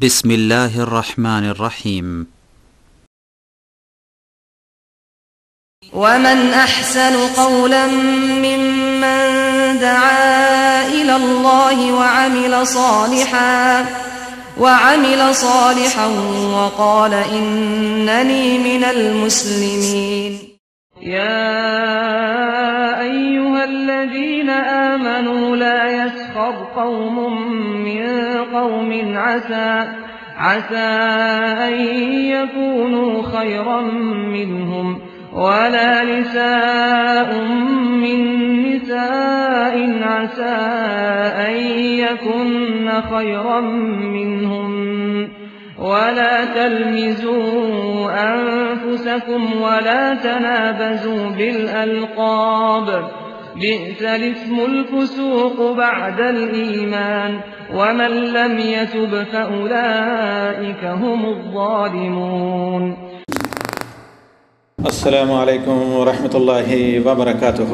بسم الله الرحمن الرحيم. ومن أحسن قولا ممن دعا إلى الله وعمل صالحا وقال إنني من المسلمين. يا أيها الذين آمنوا لا يسخر قوم من قوم عسى أن يكونوا خيرا منهم ولا نساء من نساء عسى أن يكن خيرا منهم ولا تلمزوا أنفسكم ولا تنابزوا بالألقاب بئس الاسم الفسوق بعد الإيمان ومن لم يتب فأولئك هم الظالمون. السلام علیکم ورحمۃ اللہ وبرکاتہ.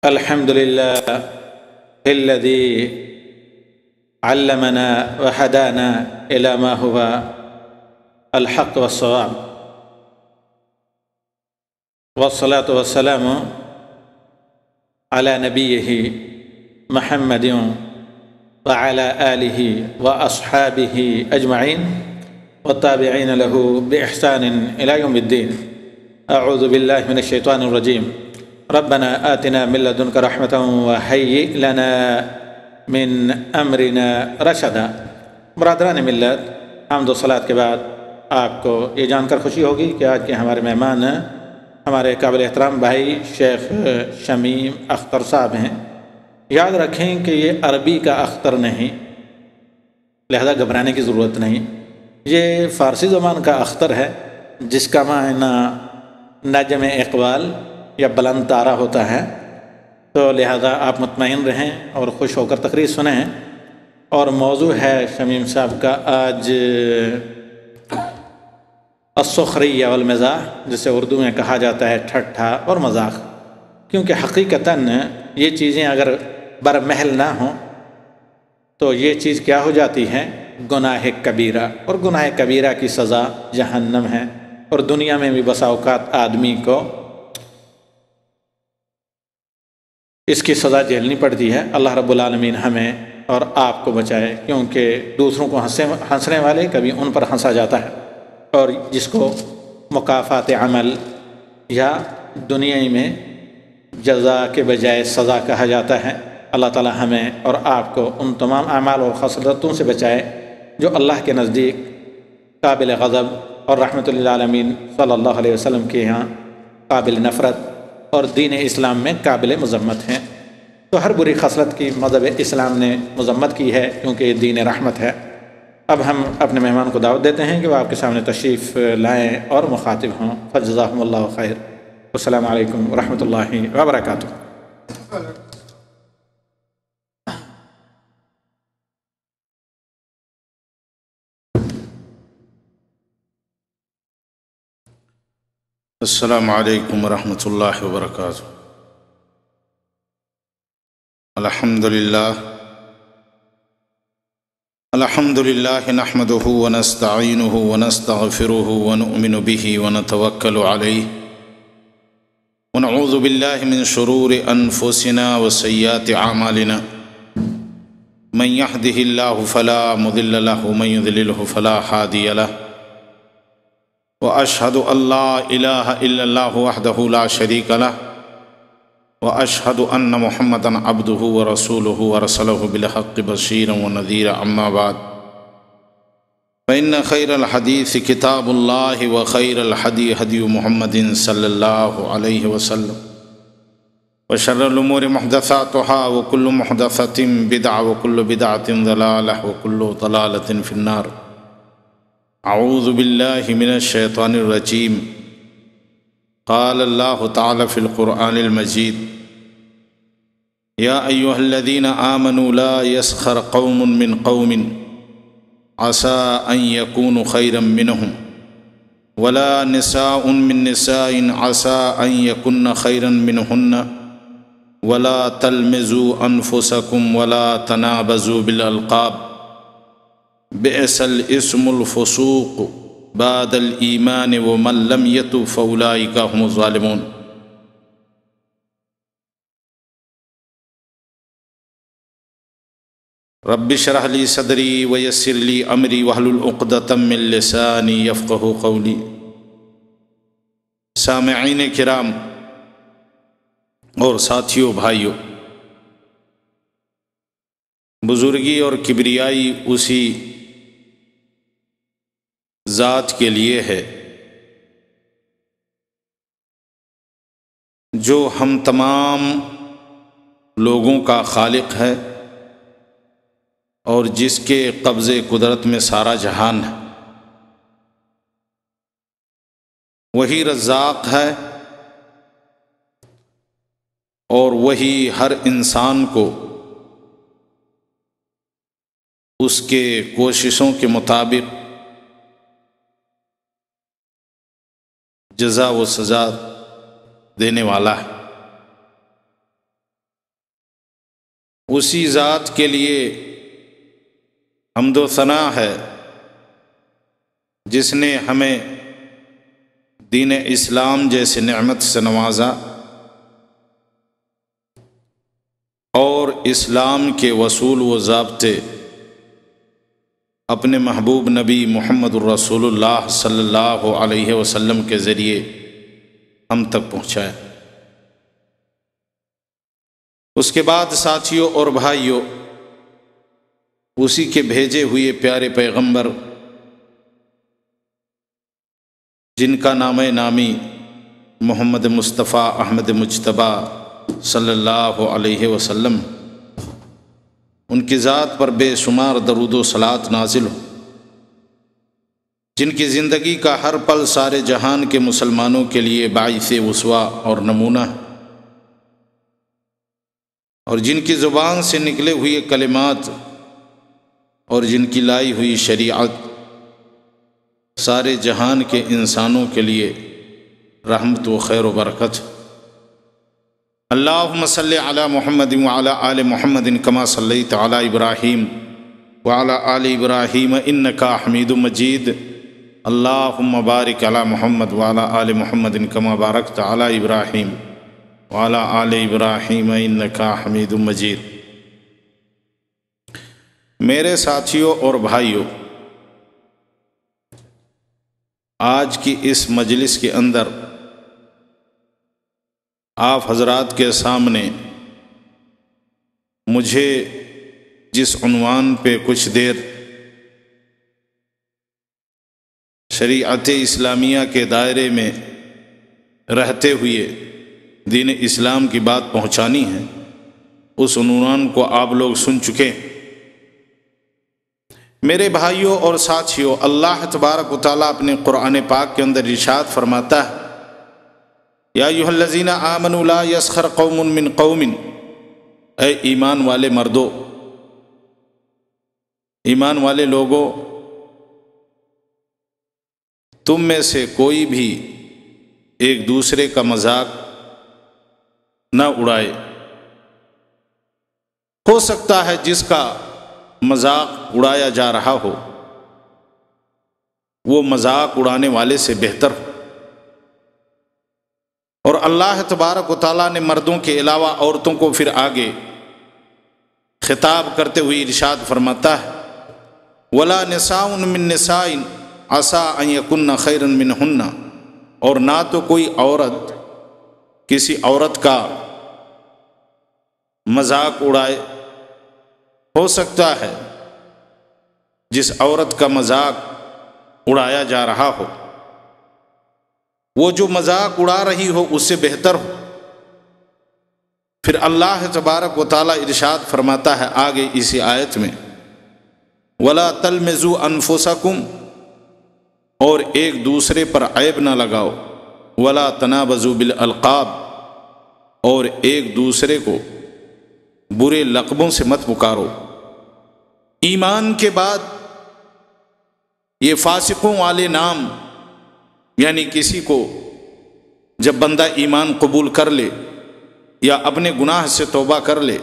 الحمد للہ الذی علمنا وہدانا الی ما هو الحق والصواب والصلاة والسلام علی نبیہ محمد وعلى آله وأصحابه أجمعين والتابعين له بإحسان إلى يوم الدين. أعوذ بالله من الشيطان الرجيم. ربنا آتنا من لدنك رحمة وهيئ لنا من أمرنا رشدا. برادران ملت، حمد و صلاة کے بعد آپ کو یہ جان کر خوشی ہوگی کہ آج کے ہمارے مہمان ہمارے قابل احترام بھائی شیخ شمیم اختر صاحب ہیں. یاد رکھیں کہ یہ عربی کا اختر نہیں، لہذا گھبرانے کی ضرورت نہیں. یہ فارسی زبان کا اختر ہے جس کا معنی نجم اقبال یا بلند تارہ ہوتا ہے. تو لہذا آپ مطمئن رہیں اور خوش ہو کر تقریر سنیں. اور موضوع ہے شمیم صاحب کا آج السخریہ والمزاح، جسے اردو میں کہا جاتا ہے ٹھٹھا اور مذاق. کیونکہ حقیقتاً یہ چیزیں اگر برمحل نہ ہوں تو یہ چیز کیا ہو جاتی ہے؟ گناہ کبیرہ. اور گناہ کبیرہ کی سزا جہنم ہے. اور دنیا میں بھی بسا اوقات آدمی کو اس کی سزا جھیلنی پڑتی ہے. اللہ رب العالمین ہمیں اور آپ کو بچائے، کیونکہ دوسروں کو ہنسنے والے کبھی ان پر ہنسا جاتا ہے. اور جس کو مکافات عمل یا دنیا میں جزا کے بجائے سزا کہا جاتا ہے. اللہ تعالی ہمیں اور آپ کو ان تمام اعمال اور خصلتوں سے بچائے جو اللہ کے نزدیک قابل غضب اور رحمت للعالمین صلی اللہ علیہ وسلم کے یہاں قابل نفرت اور دین اسلام میں قابل مذمت ہیں. تو ہر بری خصلت کی مذہب اسلام نے مذمت کی ہے، کیونکہ یہ دین رحمت ہے. اب ہم اپنے مہمان کو دعوت دیتے ہیں کہ وہ آپ کے سامنے تشریف لائیں اور مخاطب ہوں. فجزاہم اللہ خیر. السلام علیکم ورحمۃ اللہ وبرکاتہ. السلام علیکم ورحمۃ اللہ وبرکاتہ. الحمد للہ نحمده ونستعینه ونستغفره ونؤمن به ونتوکل علیہ ونعوذ باللہ من شرور انفسنا وسیئات اعمالنا. من يهده اللہ فلا مضل له ومن يضلله فلا هادی له. وأشهد أن لا إله إلا الله وحده لا شريك له وأشهد أن محمدًا عبده ورسوله ورسله بالحق بشيرا ونذيرا. أما بعد فإن خير الحديث كتاب الله وخير الهدي هدي محمد صلى الله عليه وسلم وشر الأمور محدثاتها وكل محدثة بدعة وكل بدعة ضلالة وكل ضلالة في النار. اعوذ باللہ من الشیطان الرجیم. قال اللہ تعالی فی القرآن المجید یا ایہا الذین آمنوا لا یسخر قوم من قوم عسى ان یکونوا خیرا منہم ولا نساء من نساء عسى ان یکن خیرا منہن ولا تلمزوا انفسکم ولا تنابزوا بالالقاب بئس الاسم الفسوق بعد الایمان ومن لم یتب فاولئک هم الظالمون۔ رب اشرح لی صدری ویسر لی امری واحلل عقدۃ من لسانی یفقہوا قولی۔ سامعین کرام اور ساتھیوں بھائیوں، بزرگی اور کبریائی اسی ذات کے لیے ہے جو ہم تمام لوگوں کا خالق ہے اور جس کے قبضے قدرت میں سارا جہان ہے۔ وہی رزاق ہے اور وہی ہر انسان کو اس کے کوششوں کے مطابق جزا و سزا دینے والا ہے۔ اسی ذات کے لیے حمد و ثنا ہے جس نے ہمیں دین اسلام جیسے نعمت سے نوازا اور اسلام کے اصول و ضابطے اپنے محبوب نبی محمد الرسول اللہ صلی اللہ علیہ وسلم کے ذریعے ہم تک پہنچایا۔ اس کے بعد ساتھیوں اور بھائیوں، اسی کے بھیجے ہوئے پیارے پیغمبر جن کا نام نامی محمد مصطفیٰ احمد مجتبیٰ صلی اللہ علیہ وسلم، ان کی ذات پر بے شمار درود و صلوات نازل ہو، جن کی زندگی کا ہر پل سارے جہان کے مسلمانوں کے لیے باعث اسوہ اور نمونہ ہے، اور جن کی زبان سے نکلے ہوئے کلمات اور جن کی لائی ہوئی شریعت سارے جہان کے انسانوں کے لیے رحمت و خیر و برکت۔ اللہم صلی علی محمد وعلی آل محمد کما صلیت علی ابراہیم وعلی آل ابراہیم انکا حمید مجید۔ اللہم بارک علی محمد وعلی آل محمد کما بارکت علی ابراہیم وعلی آل ابراہیم انکا حمید مجید۔ میرے ساتھیوں اور بھائیوں، آج کی اس مجلس کے اندر آپ حضرات کے سامنے مجھے جس عنوان پہ کچھ دیر شریعت اسلامیہ کے دائرے میں رہتے ہوئے دین اسلام کی بات پہنچانی ہے، اس عنوان کو آپ لوگ سن چکے ہیں۔ میرے بھائیوں اور ساتھیوں، اللہ تبارک و تعالیٰ اپنے قرآن پاک کے اندر ارشاد فرماتا ہے، یا ایھا الذین آمنوا لا یسخر قوم من قوم، اے ایمان والے مردو، ایمان والے لوگوں، تم میں سے کوئی بھی ایک دوسرے کا مذاق نہ اڑائے۔ ہو سکتا ہے جس کا مذاق اڑایا جا رہا ہو وہ مذاق اڑانے والے سے بہتر ہو، اور اللہ تبارک و تعالیٰ نے مردوں کے علاوہ عورتوں کو پھر آگے خطاب کرتے ہوئے ارشاد فرماتا ہے، وَلَا نِسَاءٌ مِّن نِّسَاءٍ عَسَىٰ أَن يَكُنَّ خَيْرًا مِّنْهُنَّ، اور نہ تو کوئی عورت کسی عورت کا مذاق اڑائے۔ ہو سکتا ہے جس عورت کا مذاق اڑایا جا رہا ہو وہ جو مذاق اڑا رہی ہو اس سے بہتر ہو۔ پھر اللہ تبارک و تعالیٰ ارشاد فرماتا ہے آگے اسی آیت میں، وَلَا تَلْمِزُوا أَنفُسَكُمْ، اور ایک دوسرے پر عیب نہ لگاؤ، وَلَا تَنَابَزُوا بِالْأَلْقَابِ، اور ایک دوسرے کو برے لقبوں سے مت پکارو۔ ایمان کے بعد یہ فاسقوں والے نام، یعنی کسی کو جب بندہ ایمان قبول کر لے یا اپنے گناہ سے توبہ کر لے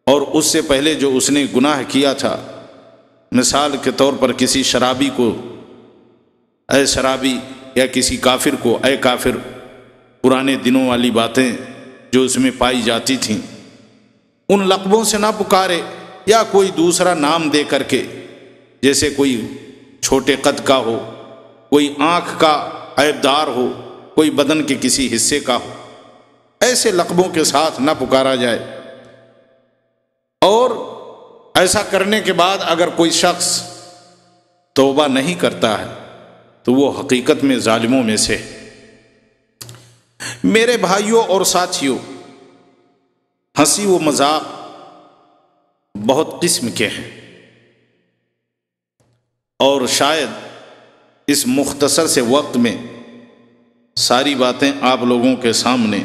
اور اس سے پہلے جو اس نے گناہ کیا تھا، مثال کے طور پر کسی شرابی کو اے شرابی، یا کسی کافر کو اے کافر، پرانے دنوں والی باتیں جو اس میں پائی جاتی تھیں ان لقبوں سے نہ پکارے، یا کوئی دوسرا نام دے کر کے، جیسے کوئی چھوٹے قد کا ہو، کوئی آنکھ کا عیبدار ہو، کوئی بدن کے کسی حصے کا ہو، ایسے لقبوں کے ساتھ نہ پکارا جائے۔ اور ایسا کرنے کے بعد اگر کوئی شخص توبہ نہیں کرتا ہے تو وہ حقیقت میں ظالموں میں سے۔ میرے بھائیوں اور ساتھیوں، ہنسی و مذاق بہت قسم کے ہیں، اور شاید اس مختصر سے وقت میں ساری باتیں آپ لوگوں کے سامنے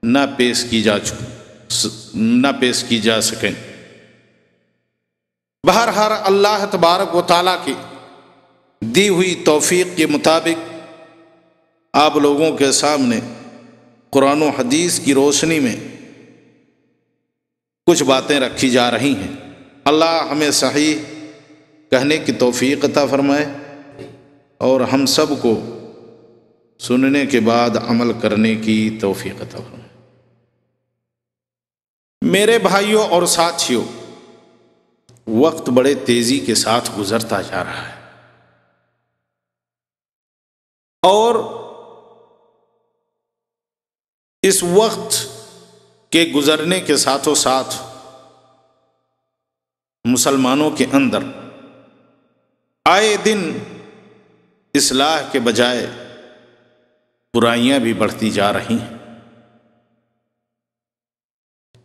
نہ پیش کی جا سکیں۔ بہرحال اللہ تبارک و تعالیٰ کی دی ہوئی توفیق کے مطابق آپ لوگوں کے سامنے قرآن و حدیث کی روشنی میں کچھ باتیں رکھی جا رہی ہیں۔ اللہ ہمیں صحیح کہنے کی توفیق عطا فرمائے اور ہم سب کو سننے کے بعد عمل کرنے کی توفیق عطا فرمائے۔ میرے بھائیوں اور ساتھیوں، وقت بڑے تیزی کے ساتھ گزرتا جا رہا ہے، اور اس وقت کے گزرنے کے ساتھوں ساتھ مسلمانوں کے اندر آئے دن اصلاح کے بجائے برائیاں بھی بڑھتی جا رہی ہیں۔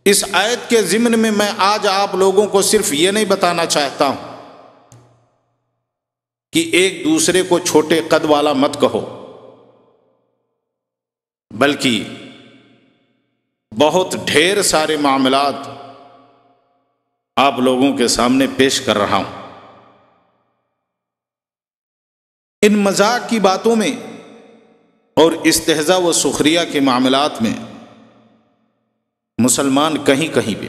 اس آیت کے ضمن میں میں آج آپ لوگوں کو صرف یہ نہیں بتانا چاہتا ہوں کہ ایک دوسرے کو چھوٹے قد والا مت کہو، بلکہ بہت ڈھیر سارے معاملات آپ لوگوں کے سامنے پیش کر رہا ہوں۔ ان مذاق کی باتوں میں اور استہزاء و سخریہ کے معاملات میں مسلمان کہیں کہیں بھی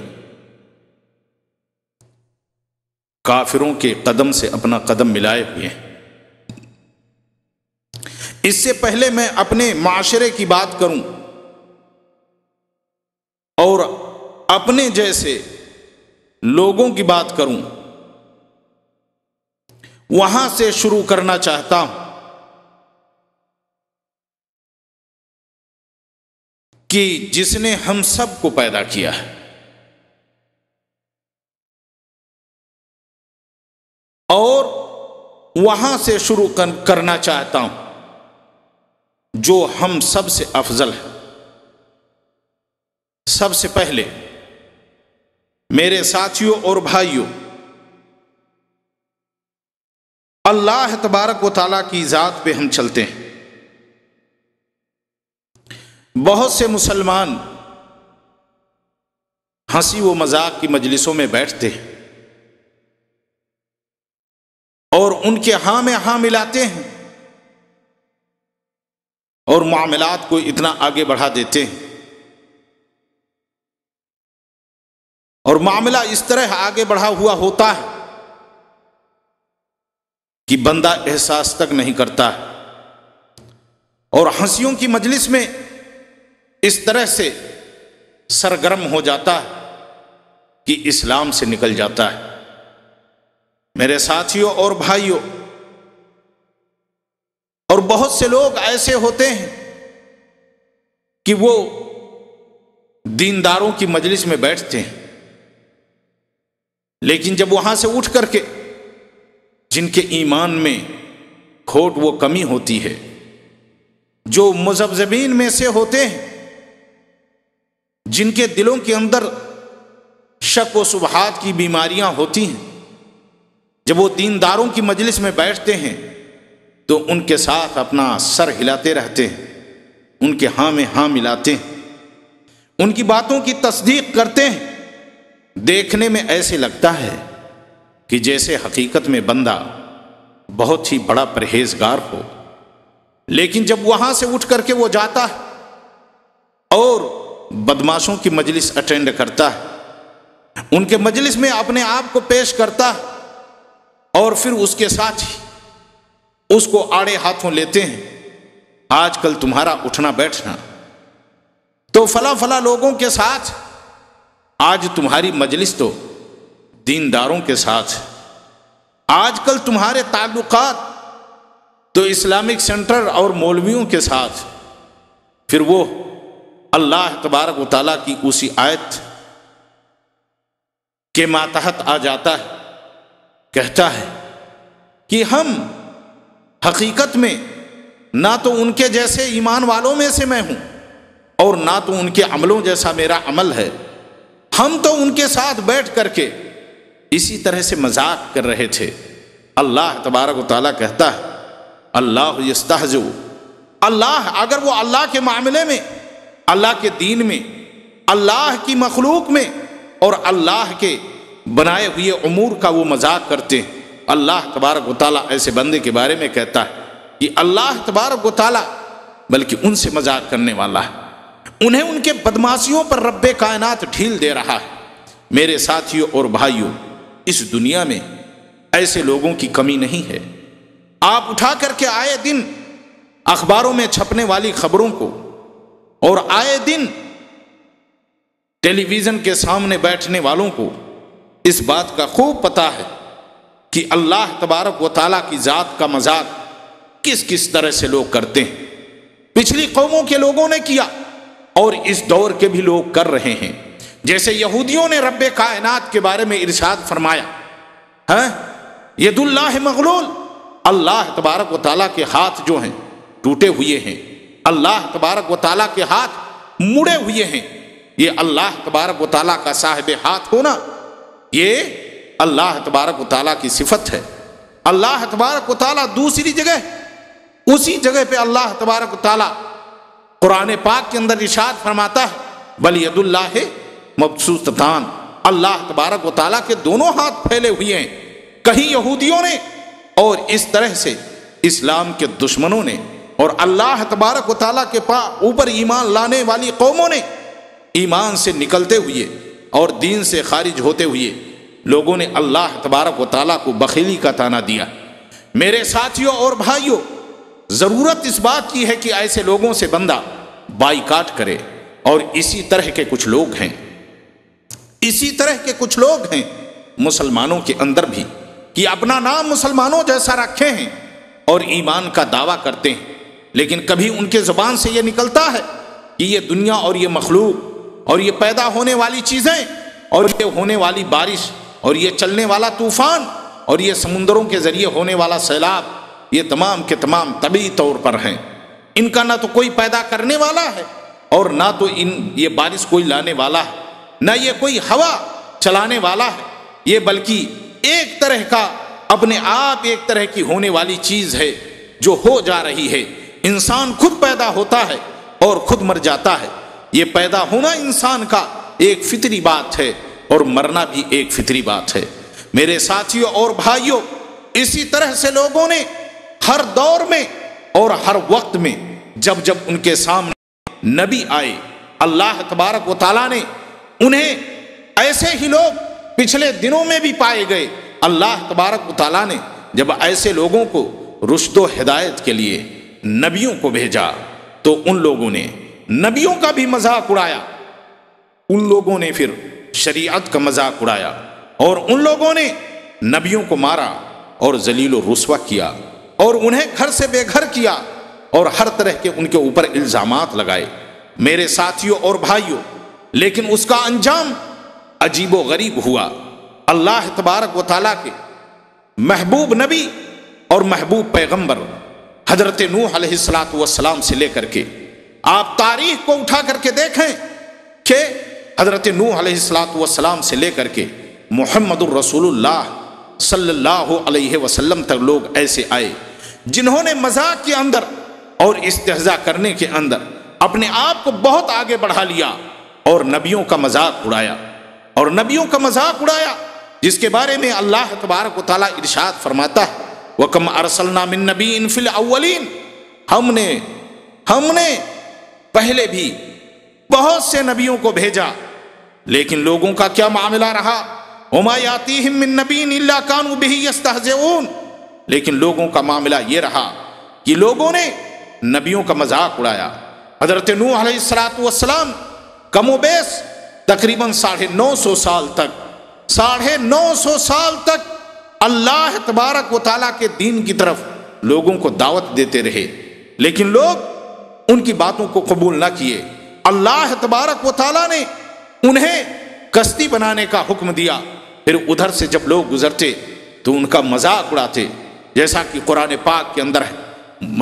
کافروں کے قدم سے اپنا قدم ملائے ہوئے ہیں۔ اس سے پہلے میں اپنے معاشرے کی بات کروں اور اپنے جیسے لوگوں کی بات کروں، وہاں سے شروع کرنا چاہتا ہوں کہ جس نے ہم سب کو پیدا کیا ہے، اور وہاں سے شروع کرنا چاہتا ہوں جو ہم سب سے افضل ہے۔ سب سے پہلے میرے ساتھیوں اور بھائیوں، اللہ تبارک و تعالیٰ کی ذات پہ ہم چلتے ہیں۔ بہت سے مسلمان ہنسی و مذاق کی مجلسوں میں بیٹھتے ہیں اور ان کے ہاں میں ہاں ملاتے ہیں اور معاملات کو اتنا آگے بڑھا دیتے ہیں، اور معاملہ اس طرح آگے بڑھا ہوا ہوتا ہے کہ بندہ احساس تک نہیں کرتا ہے، اور ہنسیوں کی مجلس میں اس طرح سے سرگرم ہو جاتا ہے کہ اسلام سے نکل جاتا ہے۔ میرے ساتھیوں اور بھائیوں، اور بہت سے لوگ ایسے ہوتے ہیں کہ وہ دینداروں کی مجلس میں بیٹھتے ہیں، لیکن جب وہاں سے اٹھ کر کے جن کے ایمان میں کھوٹ و کمی ہوتی ہے، جو مذبذبین میں سے ہوتے ہیں، جن کے دلوں کے اندر شک و شبہات کی بیماریاں ہوتی ہیں، جب وہ دینداروں کی مجلس میں بیٹھتے ہیں تو ان کے ساتھ اپنا سر ہلاتے رہتے ہیں، ان کے ہاں میں ہاں ملاتے ہیں، ان کی باتوں کی تصدیق کرتے ہیں۔ دیکھنے میں ایسے لگتا ہے کہ جیسے حقیقت میں بندہ بہت ہی بڑا پرہیزگار ہو، لیکن جب وہاں سے اٹھ کر کے وہ جاتا ہے اور بدماشوں کی مجلس اٹینڈ کرتا ہے، ان کے مجلس میں اپنے آپ کو پیش کرتا ہے، اور پھر اس کے ساتھ ہی اس کو آڑے ہاتھوں لیتے ہیں۔ آج کل تمہارا اٹھنا بیٹھنا تو فلاں فلاں لوگوں کے ساتھ، آج تمہاری مجلس تو دینداروں کے ساتھ، آج کل تمہارے تعلقات تو اسلامک سینٹر اور مولویوں کے ساتھ۔ پھر وہ اللہ تبارک و تعالیٰ کی اسی آیت کے ماتحت آ جاتا ہے، کہتا ہے کہ ہم حقیقت میں نہ تو ان کے جیسے ایمان والوں میں سے میں ہوں اور نہ تو ان کے عملوں جیسا میرا عمل ہے، ہم تو ان کے ساتھ بیٹھ کر کے اسی طرح سے مذاق کر رہے تھے۔ اللہ تبارک و تعالیٰ کہتا ہے اللہ یستہزئ، اللہ اگر وہ اللہ کے معاملے میں، اللہ کے دین میں، اللہ کی مخلوق میں اور اللہ کے بنائے ہوئے امور کا وہ مذاق کرتے ہیں، اللہ تبارک و تعالیٰ ایسے بندے کے بارے میں کہتا ہے کہ اللہ تبارک و تعالیٰ بلکہ ان سے مذاق کرنے والا ہے، انہیں ان کے بدماشیوں پر رب کائنات ڈھیل دے رہا ہے۔ میرے ساتھیوں اور بھائیوں، اس دنیا میں ایسے لوگوں کی کمی نہیں ہے۔ آپ اٹھا کر کے آئے دن اخباروں میں چھپنے والی خبروں کو اور آئے دن ٹیلی ویژن کے سامنے بیٹھنے والوں کو اس بات کا خوب پتہ ہے کہ اللہ تبارک و تعالیٰ کی ذات کا مذاق کس کس طرح سے لوگ کرتے ہیں۔ پچھلی قوموں کے لوگوں نے کیا اور اس دور کے بھی لوگ کر رہے ہیں۔ جیسے یہودیوں نے رب کائنات کے بارے میں ارشاد فرمایا، ید اللہ مغلول، اللہ تبارک و تعالیٰ کے ہاتھ جو ہیں ٹوٹے ہوئے ہیں، اللہ تبارک و تعالیٰ کے ہاتھ مڑے ہوئے ہیں۔ یہ اللہ تبارک و تعالیٰ کا صاحب ہاتھ ہونا، یہ اللہ تبارک و تعالیٰ کی صفت ہے۔ اللہ تبارک و تعالیٰ دوسری جگہ، اسی جگہ پہ اللہ تبارک و تعالیٰ قرآن پاک کے اندر ارشاد فرماتا ہے بل ید اللہ مبسوطتان، اللہ تبارک و تعالیٰ کے دونوں ہاتھ پھیلے ہوئے ہیں۔ کہیں یہودیوں نے اور اس طرح سے اسلام کے دشمنوں نے اور اللہ تبارک و تعالیٰ کے اوپر ایمان لانے والی قوموں نے ایمان سے نکلتے ہوئے اور دین سے خارج ہوتے ہوئے لوگوں نے اللہ تبارک و تعالیٰ کو بخیلی کا طعنہ دیا۔ میرے ساتھیوں اور بھائیوں، ضرورت اس بات کی ہے کہ ایسے لوگوں سے بندہ بائیکاٹ کرے، اور اسی طرح کے کچھ لوگ ہیں، اسی طرح کے کچھ لوگ ہیں مسلمانوں کے اندر بھی کہ اپنا نام مسلمانوں جیسا رکھے ہیں اور ایمان کا دعویٰ کرتے ہیں، لیکن کبھی ان کے زبان سے یہ نکلتا ہے کہ یہ دنیا اور یہ مخلوق اور یہ پیدا ہونے والی چیزیں اور یہ ہونے والی بارش اور یہ چلنے والا طوفان اور یہ سمندروں کے ذریعے ہونے والا سیلاب، یہ تمام کے تمام طبعی طور پر ہیں۔ ان کا نہ تو کوئی پیدا کرنے والا ہے اور نہ تو یہ بارش کوئی لانے والا ہے، نہ یہ کوئی ہوا چلانے والا ہے، یہ بلکہ ایک طرح کا اپنے آپ ایک طرح کی ہونے والی چیز ہے جو ہو جا رہی ہے۔ انسان خود پیدا ہوتا ہے اور خود مر جاتا ہے۔ یہ پیدا ہونا انسان کا ایک فطری بات ہے اور مرنا بھی ایک فطری بات ہے۔ میرے ساتھیوں اور بھائیوں، اسی طرح سے لوگوں نے ہر دور میں اور ہر وقت میں جب جب ان کے سامنے نبی آئے، اللہ تبارک و تعالیٰ نے انہیں ایسے ہی لوگ پچھلے دنوں میں بھی پائے گئے۔ اللہ تبارک و تعالیٰ نے جب ایسے لوگوں کو رشد و ہدایت کے لیے نبیوں کو بھیجا تو ان لوگوں نے نبیوں کا بھی مذاق اڑایا، ان لوگوں نے پھر شریعت کا مذاق اڑایا، اور ان لوگوں نے نبیوں کو مارا اور ذلیل و رسوا کیا اور انہیں گھر سے بے گھر کیا اور ہر طرح کے ان کے اوپر الزامات لگائے۔ میرے ساتھیوں اور بھائیوں، لیکن اس کا انجام عجیب و غریب ہوا۔ اللہ تبارک و تعالیٰ کے محبوب نبی اور محبوب پیغمبر حضرت نوح علیہ السلام سے لے کر کے آپ تاریخ کو اٹھا کر کے دیکھیں کہ حضرت نوح علیہ السلام سے لے کر کے محمد الرسول اللہ صلی اللہ علیہ وسلم تک لوگ ایسے آئے جنہوں نے مذاق کے اندر اور استہزاء کرنے کے اندر اپنے آپ کو بہت آگے بڑھا لیا اور نبیوں کا مذاق اڑایا، اور نبیوں کا مذاق اڑایا جس کے بارے میں اللہ تبارک و تعالیٰ ارشاد فرماتا ہے وَكَمْ أَرْسَلْنَا مِن نَبِيٍّ فِي الْأَوَّلِينَ، ہم نے پہلے بھی بہت سے نبیوں کو بھیجا، لیکن لوگوں کا کیا معاملہ رہا؟ وما یاتیہم من نبی الا کانوا بہ یستہزئون، لیکن لوگوں کا معاملہ یہ رہا کہ لوگوں نے نبیوں کا مذاق اڑایا۔ حضرت نوح علیہ السلام کم و بیش تقریباً 950 سال تک 950 سال تک اللہ تبارک و تعالیٰ کے دین کی طرف لوگوں کو دعوت دیتے رہے، لیکن لوگ ان کی باتوں کو قبول نہ کیے۔ اللہ تبارک و تعالیٰ نے انہیں کشتی بنانے کا حکم دیا، پھر ادھر سے جب لوگ گزرتے تو ان کا مذاق اڑاتے، جیسا کہ قرآن پاک کے اندر ہے۔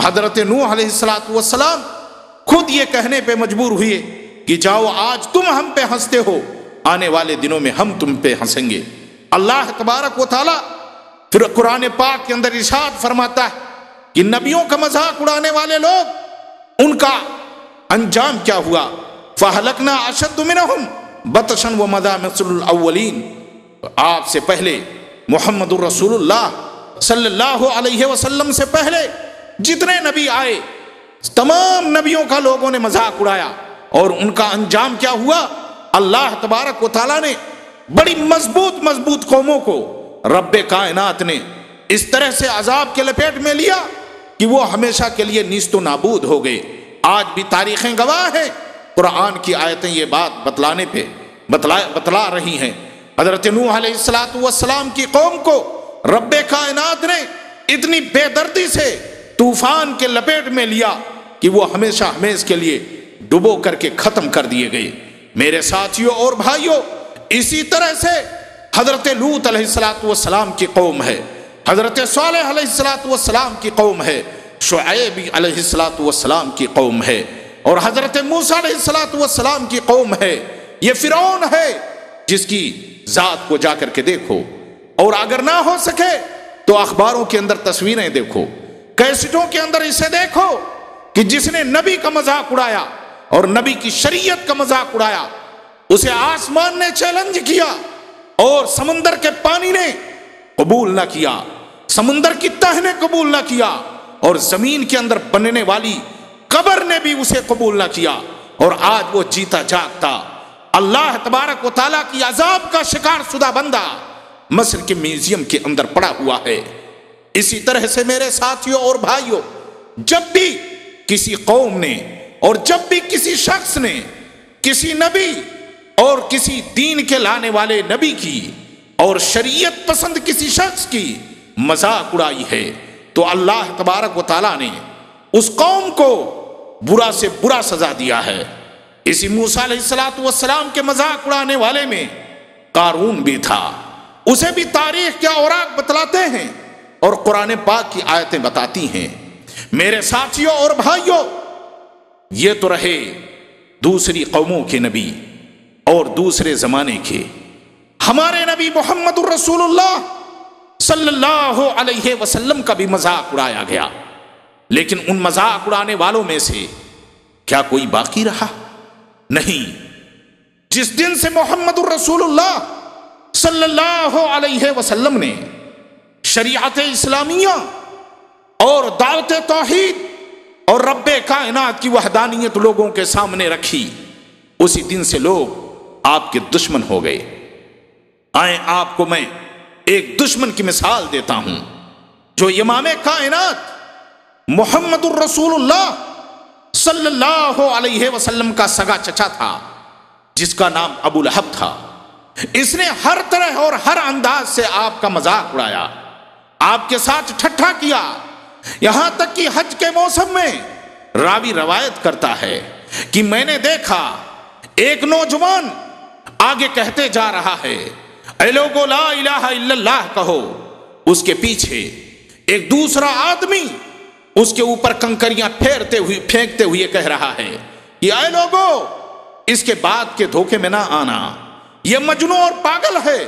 حضرت نوح علیہ السلام خود یہ کہنے پہ مجبور ہوئے کہ جاؤ آج تم ہم پہ ہنستے ہو، آنے والے دنوں میں ہم تم پہ ہنسیں گے۔ اللہ تبارک و تعالیٰ پھر قرآن پاک کے اندر ارشاد فرماتا ہے کہ نبیوں کا مذاق اڑانے والے لوگ، ان کا انجام کیا ہوا؟ فَأَهْلَكْنَا أَشَدُّ مِنْهُمْ بَطْشًا وَمَضَىٰ مَثَلُ الْأَوَّلِينَ۔ آپ سے پہلے محمد الرسول اللہ صلی اللہ علیہ وسلم سے پہلے جتنے نبی آئے، تمام نبیوں کا لوگوں نے مذاق اڑایا، اور ان کا انجام کیا ہوا؟ اللہ تبارک و تعالیٰ نے بڑی مضبوط قوموں کو رب کائنات نے اس طرح سے عذاب کے لپیٹ میں لیا کہ وہ ہمیشہ کے لیے نیست و نابود ہو گئے۔ آج بھی تاریخیں گواہ ہیں، قرآن کی آیتیں یہ بات بتلانے پہ بتلا رہی ہیں۔ حضرت نوح علیہ السلام کی قوم کو رب کائنات نے اتنی بے دردی سے طوفان کے لپیٹ میں لیا کہ وہ ہمیشہ کے لیے ڈبو کر کے ختم کر دیے گئے۔ میرے ساتھیوں اور بھائیوں، اسی طرح سے حضرت لوط علیہ السلام کی قوم ہے، حضرت صالح علیہ السلام کی قوم ہے، شعیب علیہ السلام کی قوم ہے، اور حضرت موسیٰ علیہ السلام کی قوم ہے۔ یہ فرعون ہے جس کی ذات کو جا کر کے دیکھو، اور اگر نہ ہو سکے تو اخباروں کے اندر تصویریں دیکھو، کیسٹوں کے اندر اسے دیکھو کہ جس نے نبی کا مذاق اڑایا اور نبی کی شریعت کا مذاق اڑایا، اسے آسمان نے چیلنج کیا اور سمندر کے پانی نے قبول نہ کیا، سمندر کی تہ نے قبول نہ کیا، اور زمین کے اندر بننے والی قبر نے بھی اسے قبول نہ کیا، اور آج وہ جیتا جاگتا اللہ تبارک و تعالیٰ کی عذاب کا شکار شدہ بندہ مصر کے میوزیم کے اندر پڑا ہوا ہے۔ اسی طرح سے میرے ساتھیوں اور بھائیوں، جب بھی کسی قوم نے اور جب بھی کسی شخص نے کسی نبی اور کسی دین کے لانے والے نبی کی اور شریعت پسند کسی شخص کی مذاق اڑائی ہے تو اللہ تبارک و تعالیٰ نے اس قوم کو برا سے برا سزا دیا ہے۔ اسی موسیٰ علیہ السلام کے مذاق اڑانے والے میں قارون بھی تھا، اسے بھی تاریخ کے اوراق بتلاتے ہیں اور قرآن پاک کی آیتیں بتاتی ہیں۔ میرے ساتھیوں اور بھائیوں، یہ تو رہے دوسری قوموں کے نبی اور دوسرے زمانے کے۔ ہمارے نبی محمد الرسول اللہ صلی اللہ علیہ وسلم کا بھی مذاق اڑایا گیا، لیکن ان مذاق اڑانے والوں میں سے کیا کوئی باقی رہا؟ نہیں۔ جس دن سے محمد الرسول اللہ صلی اللہ علیہ وسلم نے شریعت اسلامیہ اور دعوت توحید اور رب کائنات کی وحدانیت لوگوں کے سامنے رکھی، اسی دن سے لوگ آپ کے دشمن ہو گئے۔ آئیں آپ کو میں ایک دشمن کی مثال دیتا ہوں جو امام کائنات محمد الرسول اللہ صلی اللہ علیہ وسلم کا سگا چچا تھا، جس کا نام ابو لہب تھا۔ اس نے ہر طرح اور ہر انداز سے آپ کا مذاق اڑایا، آپ کے ساتھ ٹھٹھا کیا، یہاں تک کہ حج کے موسم میں راوی روایت کرتا ہے کہ میں نے دیکھا ایک نوجوان آگے کہتے جا رہا ہے اے لوگو لا الہ الا اللہ کہو، اس کے پیچھے ایک دوسرا آدمی اس کے اوپر کنکریاں پھینکتے ہوئے کہہ رہا ہے کہ اے لوگو اس کے بعد کے دھوکے میں نہ آنا، یہ مجنون اور پاگل ہے۔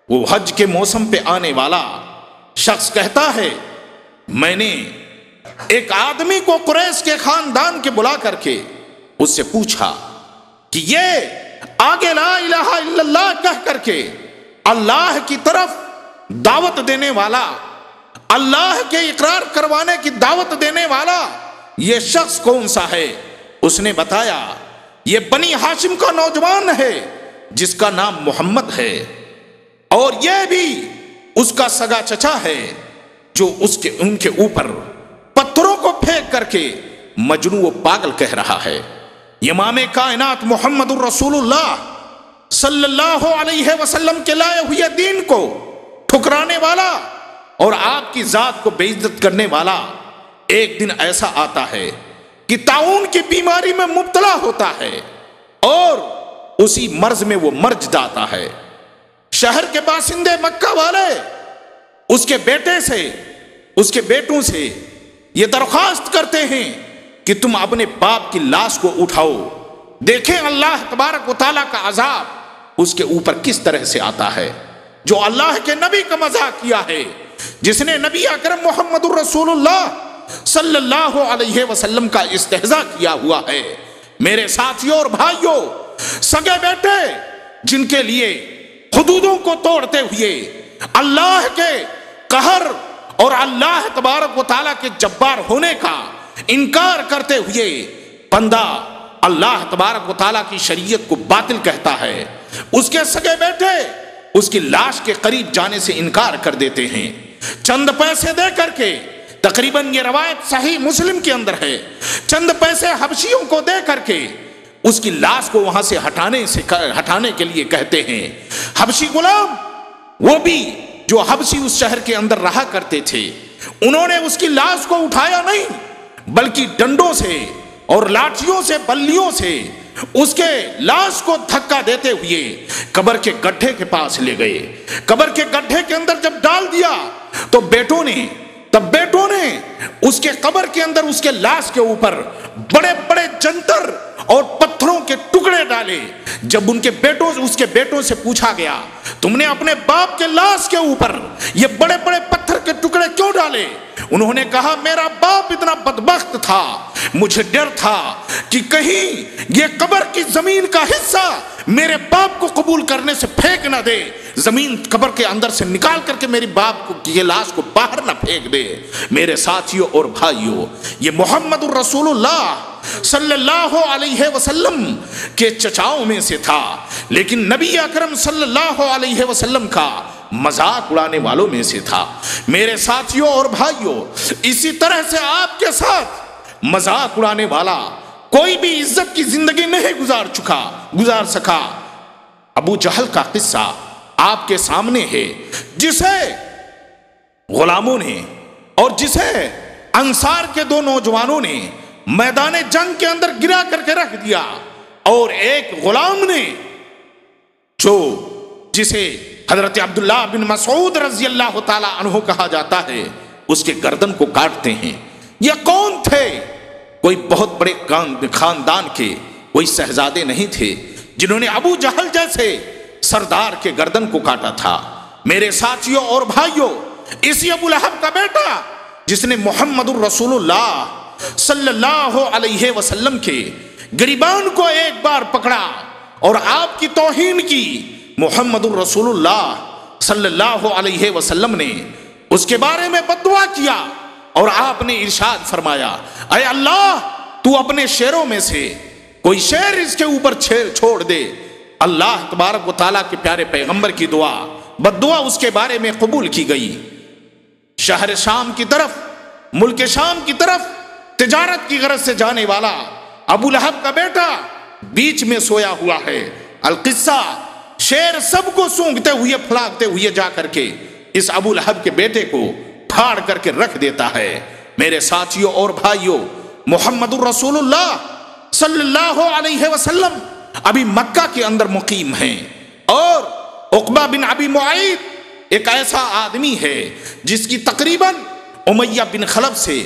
وہ حج کے موسم پہ آنے والا شخص کہتا ہے میں نے ایک آدمی کو قریش کے خاندان کے بلا کر کے اس سے پوچھا کہ یہ آگے لا الہ الا اللہ کہہ کر کے اللہ کی طرف دعوت دینے والا، اللہ کے اقرار کروانے کی دعوت دینے والا یہ شخص کون سا ہے؟ اس نے بتایا یہ بنی ہاشم کا نوجوان ہے جس کا نام محمد ہے، اور یہ بھی اس کا سگا چچا ہے جو ان کے اوپر پتھروں کو پھینک کر کے مجنون و پاگل کہہ رہا ہے۔ امام کائنات محمد الرسول اللہ صلی اللہ علیہ وسلم کے لائے ہوئے دین کو ٹھکرانے والا اور آپ کی ذات کو بے عزت کرنے والا ایک دن ایسا آتا ہے کہ طاعون کی بیماری میں مبتلا ہوتا ہے اور اسی مرض میں وہ مر جاتا ہے۔ شہر کے باشندے مکہ والے اس کے بیٹے سے، اس کے بیٹوں سے یہ درخواست کرتے ہیں کہ تم اپنے باپ کی لاش کو اٹھاؤ، دیکھیں اللہ تبارک و تعالیٰ کا عذاب اس کے اوپر کس طرح سے آتا ہے۔ جو اللہ کے نبی کا مذاق کیا ہے، جس نے نبی اکرم محمد الرسول اللہ صلی اللہ علیہ وسلم کا استہزاء کیا ہوا ہے۔ میرے ساتھیوں اور بھائیوں، سگے بیٹے جن کے لیے حدودوں کو توڑتے ہوئے اللہ کے قہر اور اللہ تبارک و تعالیٰ کے جبار ہونے کا انکار کرتے ہوئے بندہ اللہ تبارک و تعالیٰ کی شریعت کو باطل کہتا ہے، اس کے سگے بیٹے اس کی لاش کے قریب جانے سے انکار کر دیتے ہیں۔ چند پیسے دے کر کے، تقریباً یہ روایت صحیح مسلم کے اندر ہے، چند پیسے حبشیوں کو دے کر کے اس کی لاش کو وہاں سے ہٹانے کے لیے کہتے ہیں۔ حبشی غلام، وہ بھی جو حبشی اس شہر کے اندر رہا کرتے تھے، انہوں نے اس کی لاش کو اٹھایا نہیں، بلکہ ڈنڈوں سے اور لاٹھیوں سے، بلیوں سے اس کے لاش کو دھکا دیتے ہوئے قبر کے گڈھے کے پاس لے گئے۔ قبر کے گڈھے کے اندر جب ڈال دیا تو بیٹوں نے اس کے قبر کے اندر اس کے لاش کے اوپر بڑے بڑے جنتر اور پتھروں کے ٹکڑے ڈالے۔ جب اس کے بیٹوں سے پوچھا گیا تم نے اپنے باپ کے لاش کے اوپر یہ بڑے بڑے پتھر کے ٹکڑے کیوں ڈالے؟ انہوں نے کہا میرا باپ اتنا بدبخت تھا، مجھے ڈر تھا کہ کہیں یہ قبر کی زمین کا حصہ میرے باپ کو قبول کرنے سے پھینک نہ دے، زمین قبر کے اندر سے نکال کر کے میری باپ کو یہ لاش کو باہر نہ پھینک دے۔ میرے ساتھیوں اور بھائیوں، یہ محمد الرسول اللہ صلی اللہ علیہ وسلم کے چچاؤں میں سے تھا، لیکن نبی اکرم صلی اللہ علیہ وسلم کا مذاق اڑانے والوں میں سے تھا۔ میرے ساتھیوں اور بھائیوں، اسی طرح سے آپ کے ساتھ مذاق اڑانے والا کوئی بھی عزت کی زندگی نہیں گزار سکا۔ ابو جہل کا قصہ آپ کے سامنے ہے، جسے غلاموں نے اور جسے انصار کے دو نوجوانوں نے میدان جنگ کے اندر گرا کر کے رکھ دیا، اور ایک غلام نے جسے حضرت عبداللہ بن مسعود رضی اللہ تعالی عنہ کہا جاتا ہے، اس کے گردن کو کاٹتے ہیں۔ یہ کون تھے؟ کوئی بہت بڑے خاندان کے کوئی شہزادے نہیں تھے جنہوں نے ابو جہل جیسے سردار کے گردن کو کاٹا تھا۔ میرے ساتھیوں اور بھائیوں، اسی ابو لہب کا بیٹا جس نے محمد الرسول اللہ صلی اللہ علیہ وسلم کے گریبان کو ایک بار پکڑا اور آپ کی توہین کی، محمد الرسول اللہ صلی اللہ علیہ وسلم نے اس کے بارے میں بددعا کیا، اور آپ نے ارشاد فرمایا اے اللہ تو اپنے شیروں میں سے کوئی شیر اس کے اوپر چھوڑ دے۔ اللہ تبارک و تعالیٰ کے پیارے پیغمبر کی بددعا اس کے بارے میں قبول کی گئی۔ شہر شام کی طرف، ملک شام کی طرف تجارت کی غرض سے جانے والا ابو لہب کا بیٹا بیچ میں سویا ہوا ہے۔ القصہ، شیر سب کو سونگتے ہوئے پھلاگتے ہوئے جا کر کے اس ابو لہب کے بیٹے کو پھاڑ کر کے رکھ دیتا ہے۔ میرے ساتھیوں اور بھائیوں، محمد الرسول اللہ صلی اللہ علیہ وسلم ابھی مکہ کے اندر مقیم ہیں، اور عقبہ بن ابی معیط ایک ایسا آدمی ہے جس کی تقریباً امیہ بن خلف سے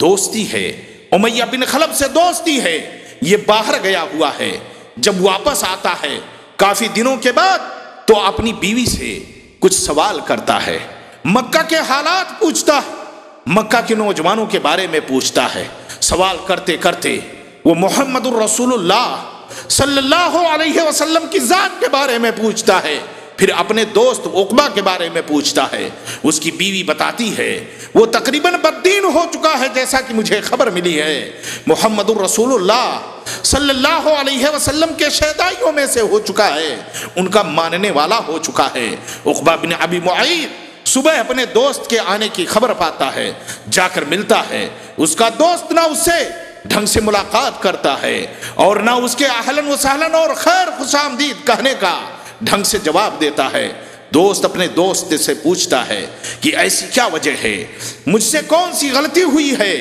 دوستی ہے۔ امیہ بن خلف سے دوستی ہے۔ یہ باہر گیا ہوا ہے، جب واپس آتا ہے کافی دنوں کے بعد تو اپنی بیوی سے کچھ سوال کرتا ہے، مکہ کے حالات پوچھتا ہے، مکہ کے نوجوانوں کے بارے میں پوچھتا ہے۔ سوال کرتے کرتے وہ محمد الرسول اللہ صلی اللہ علیہ وسلم کی ذات کے بارے میں پوچھتا ہے، پھر اپنے دوست عقبہ کے بارے میں پوچھتا ہے۔ اس کی بیوی بتاتی ہے وہ تقریباً بددین ہو چکا ہے جیسا کہ مجھے خبر ملی ہے۔ محمد الرسول اللہ صلی اللہ علیہ وسلم کے شیدائیوں میں سے ہو چکا ہے، ان کا ماننے والا ہو چکا ہے۔ عقبہ بن ابی معیط صبح اپنے دوست کے آنے کی خبر پاتا ہے، جا کر ملتا ہے، اس کا دوست نہ اس سے ڈھنگ سے ملاقات کرتا ہے اور نہ اس کے اہلاً و سہلاً اور خیر خوش آمدید کہنے کا ڈھنگ سے جواب دیتا ہے۔ دوست اپنے دوست سے پوچھتا ہے کہ ایسی کیا وجہ ہے، مجھ سے کون سی غلطی ہوئی ہے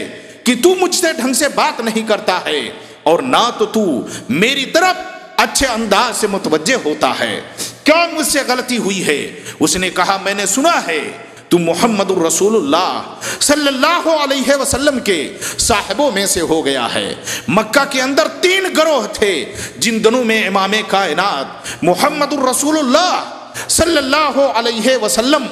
کہ تو مجھ سے ڈھنگ سے بات نہیں کرتا ہے اور نہ تو میری طرف اچھے انداز سے متوجہ ہوتا ہے، کیا مجھ سے غلطی ہوئی ہے؟ اس نے کہا میں نے سنا ہے تو محمد الرسول اللہ صلی اللہ علیہ وسلم کے صاحبوں میں سے ہو گیا ہے۔ مکہ کے اندر 3 گروہ تھے جن دنوں میں امام کائنات محمد الرسول اللہ صلی اللہ علیہ وسلم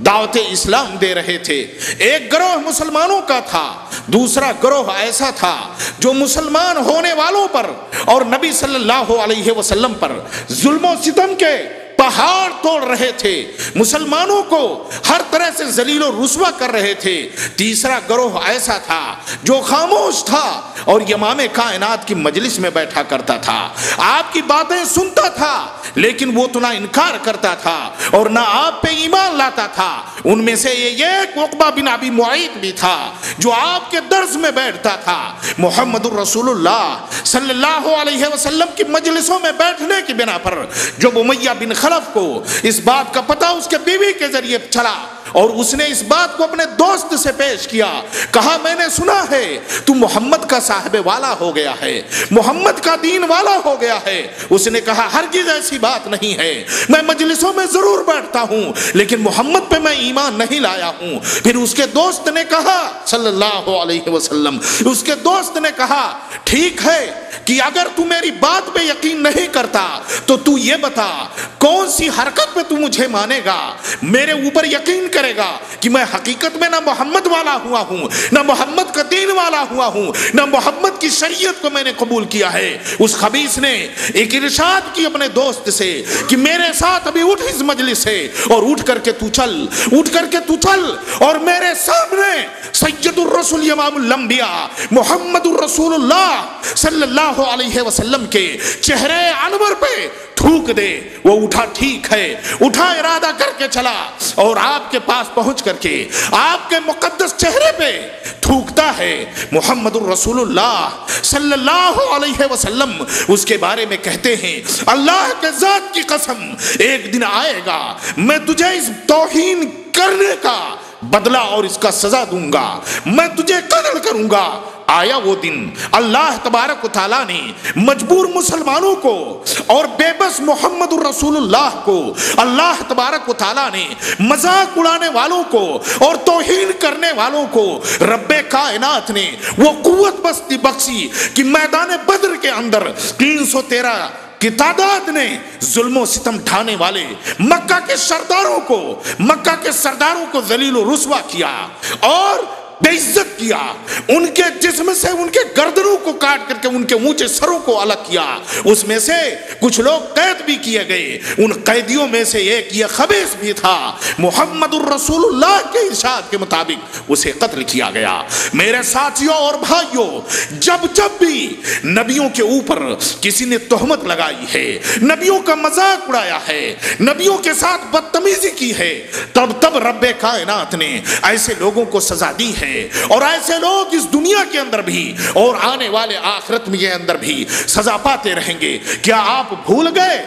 دعوت اسلام دے رہے تھے۔ ایک گروہ مسلمانوں کا تھا، دوسرا گروہ ایسا تھا جو مسلمان ہونے والوں پر اور نبی صلی اللہ علیہ وسلم پر ظلم و ستم کے پہاڑ توڑ رہے تھے، مسلمانوں کو ہر طرح سے ذلیل و رسوا کر رہے تھے۔ تیسرا گروہ ایسا تھا جو خاموش تھا اور امام کائنات کی مجلس میں بیٹھا کرتا تھا، آپ کی باتیں سنتا تھا لیکن وہ تو نہ انکار کرتا تھا اور نہ آپ پہ ایمان لاتا تھا۔ ان میں سے ایک عقبہ بن ابی معیط بھی تھا جو آپ کے درس میں بیٹھتا تھا۔ محمد الرسول اللہ صلی اللہ علیہ وسلم کی مجلسوں میں بیٹھنے کی بنا پر جب امیہ بن خلف کو اس بات کا پتہ اس کے بیوی کے ذریعے چلا اور اس نے اس بات کو اپنے دوست سے پیش کیا، کہا میں نے سنا ہے تو محمد کا صاحب والا ہو گیا ہے، محمد کا دین والا ہو گیا ہے۔ اس نے کہا ہرگز ایسی بات نہیں ہے، میں مجلسوں میں ضرور بیٹھتا ہوں لیکن محمد پہ میں ایمان نہیں لایا ہوں۔ پھر اس کے دوست نے کہا صلی اللہ علیہ وسلم، اس کے دوست نے کہا ٹھیک ہے کہ اگر تو میری بات پہ یقین نہیں کرتا تو تو یہ بتا کون سی حرکت پہ تو مجھے مانے گا، میرے اوپر یقین کرے گا کہ میں حقیقت میں نہ محمد والا ہوا ہوں، نہ محمد کا دین والا ہوا ہوں، نہ محمد کی شریعت کو میں نے قبول کیا ہے۔ اس خبیث نے ایک ارشاد کی اپنے دوست سے کہ میرے ساتھ ابھی اٹھ اس مجلس سے اور اٹھ کر کے تو چل اور میرے سامنے سید الرسول امام الانبیاء محمد الرسول اللہ صلی اللہ علیہ وسلم کے چہرے انور پہ تھوک دے۔ وہ اٹھا، ٹھیک ہے، اٹھا، ارادہ کر کے چلا اور آپ کے پاس پہنچ کر کے آپ کے مقدس چہرے پہ تھوکتا ہے۔ محمد الرسول اللہ صلی اللہ علیہ وسلم اس کے بارے میں کہتے ہیں اللہ کے ذات کی قسم ایک دن آئے گا میں تجھے اس توہین کرنے کا بدلہ اور اس کا سزا دوں گا، میں تجھے قتل کروں گا۔ آیا وہ دن، اللہ تبارک و تعالیٰ نے مجبور مسلمانوں کو اور بے بس محمد الرسول اللہ کو، اللہ تبارک و تعالیٰ نے مذاق اڑانے والوں کو اور توہین کرنے والوں کو رب کائنات نے وہ قوت بخشی کہ میدان بدر کے اندر 313 کی تعداد نے ظلم و ستم ڈھانے والے مکہ کے سرداروں کو ذلیل و رسوا کیا اور بے عزت کیا، ان کے جسم سے ان کے گردنوں کو کاٹ کر کے ان کے اونچے سروں کو الگ کیا۔ اس میں سے کچھ لوگ قید بھی کیے گئے، ان قیدیوں میں سے ایک یہ خبیث بھی تھا، محمد الرسول اللہ کے ارشاد کے مطابق اسے قتل کیا گیا۔ میرے ساتھیوں اور بھائیوں، جب بھی نبیوں کے اوپر کسی نے تہمت لگائی ہے، نبیوں کا مذاق اڑایا ہے، نبیوں کے ساتھ بدتمیزی کی ہے، تب رب کائنات نے ایسے لوگوں کو سزا دی ہے اور ایسے لوگ اس دنیا کے اندر بھی اور آنے والے آخرت میں اندر بھی سزا پاتے رہیں گے۔ کیا آپ بھول گئے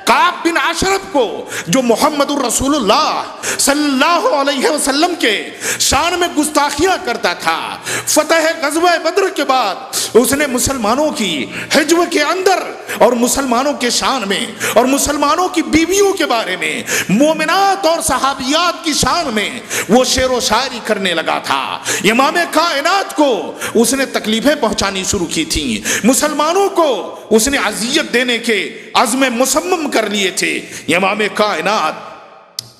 کعب بن اشرف کو جو محمد الرسول اللہ صلی اللہ علیہ وسلم کے شان میں گستاخیاں کرتا تھا؟ فتح غزوہ بدر کے بعد اس نے مسلمانوں کی حجب کے اندر اور مسلمانوں کے شان میں اور مسلمانوں کی بیویوں کے بارے میں، مومنات اور صحابیات کی شان میں وہ شعر و شاعری کرنے لگا تھا۔ امام کائنات کو اس نے تکلیفیں پہنچانی شروع کی تھیں، مسلمانوں کو اس نے اذیت دینے کے عزم مصمم کر لیے تھے۔ امام کائنات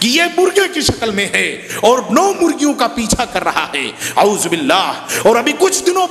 کہ یہ مرغے کی شکل میں ہے اور 9 مرغیوں کا پیچھا کر رہا ہے، اعوذ باللہ۔ اور ابھی کچھ دنوں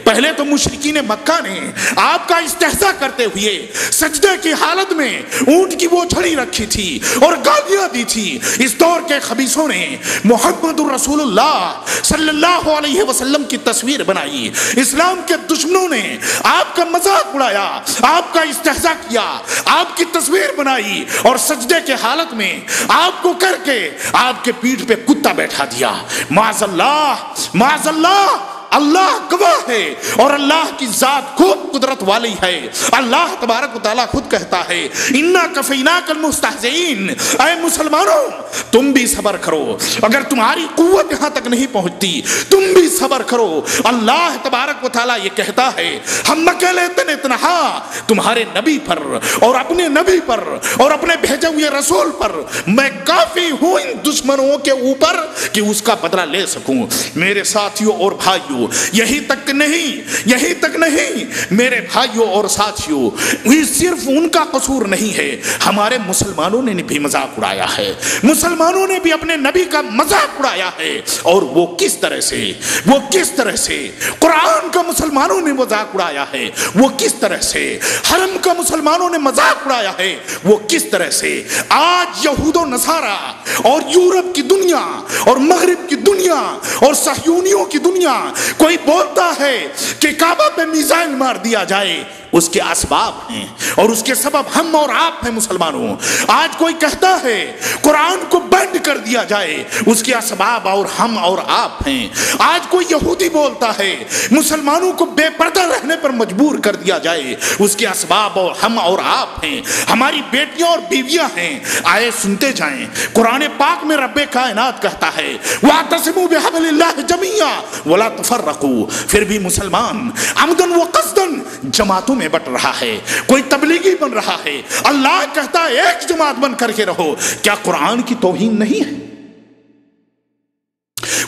پہلے تو مشرکین مکہ نے آپ کا استہزاء کرتے ہوئے سجدے کی حالت میں اونٹ کی وہ جھڑی رکھی تھی اور گالیاں دی تھی۔ اس دور کے خبیثوں نے محمد رسول اللہ صلی اللہ علیہ وسلم کی تصویر بنائی، اسلام کے دشمنوں نے آپ کا مذاق اڑایا، آپ کا استہزاء کیا، آپ کی تصویر بنائی اور سجدے کے حالت میں آپ کو کر کے آپ کے پیٹھ پہ کتا بیٹھا دیا۔ معاذ اللہ، اللہ گواہ ہے اور اللہ کی ذات خوب قدرت والی ہے۔ اللہ تبارک و تعالیٰ خود کہتا ہے اِنَّا كَفَيْنَاكَ الْمُسْتَهْزِئِينَ، اے مسلمانوں تم بھی صبر کرو، اگر تمہاری قوت یہاں تک نہیں پہنچتی تم بھی صبر کرو۔ اللہ تبارک و تعالیٰ یہ کہتا ہے ہم اکیلے تنہا تمہارے نبی پر اور اپنے نبی پر اور اپنے بھیجے ہوئے رسول پر میں کافی ہوں ان دشمنوں کے اوپر کہ اس کا بدلہ لے سکوں۔ میرے ساتھیوں اور بھائیوں، یہی تک نہیں میرے بھائیوں اور ساتھیوں، یہ صرف ان کا قصور نہیں ہے، ہمارے مسلمانوں نے بھی مذاق اڑایا ہے، مسلمانوں نے بھی اپنے نبی کا مذاق اڑایا ہے۔ اور وہ کس طرح سے قرآن کا مسلمانوں نے مذاق اڑایا ہے، وہ کس طرح سے حرم کا مسلمانوں نے مذاق اڑایا ہے، وہ کس طرح سے آج یہود و نصارہ اور یورپ کی دنیا اور مغرب کی دنیا اور صہیونیوں کی دنیا کوئی بولتا ہے کہ کعبہ پہ میزائل مار دیا جائے، اس کے اسباب ہیں اور اس کے سبب ہم اور آپ ہیں مسلمانوں۔ آج کوئی کہتا ہے قرآن کو بند کر دیا جائے، اس کے اسباب اور ہم اور آپ ہیں۔ آج کوئی یہودی بولتا ہے مسلمانوں کو بے پردہ رہنے پر مجبور کر دیا جائے، اس کے اسباب اور ہم اور آپ ہیں، ہماری بیٹیاں اور بیویاں ہیں۔ آئے سنتے جائیں، قرآن پاک میں رب کائنات کہتا ہے وَاعْتَصِمُوا بِحَبْلِ اللَّهِ جَمِيعًا وَلَا تَفَرَّقُوا، پھر بھی مسلمان عمدن و قصدن جماعتوں میں بٹ رہا ہے، کوئی تبلیغی بن رہا ہے۔ اللہ کہتا ہے ایک جماعت بن کر کے رہو۔ کیا قرآن کی توہین نہیں ہے؟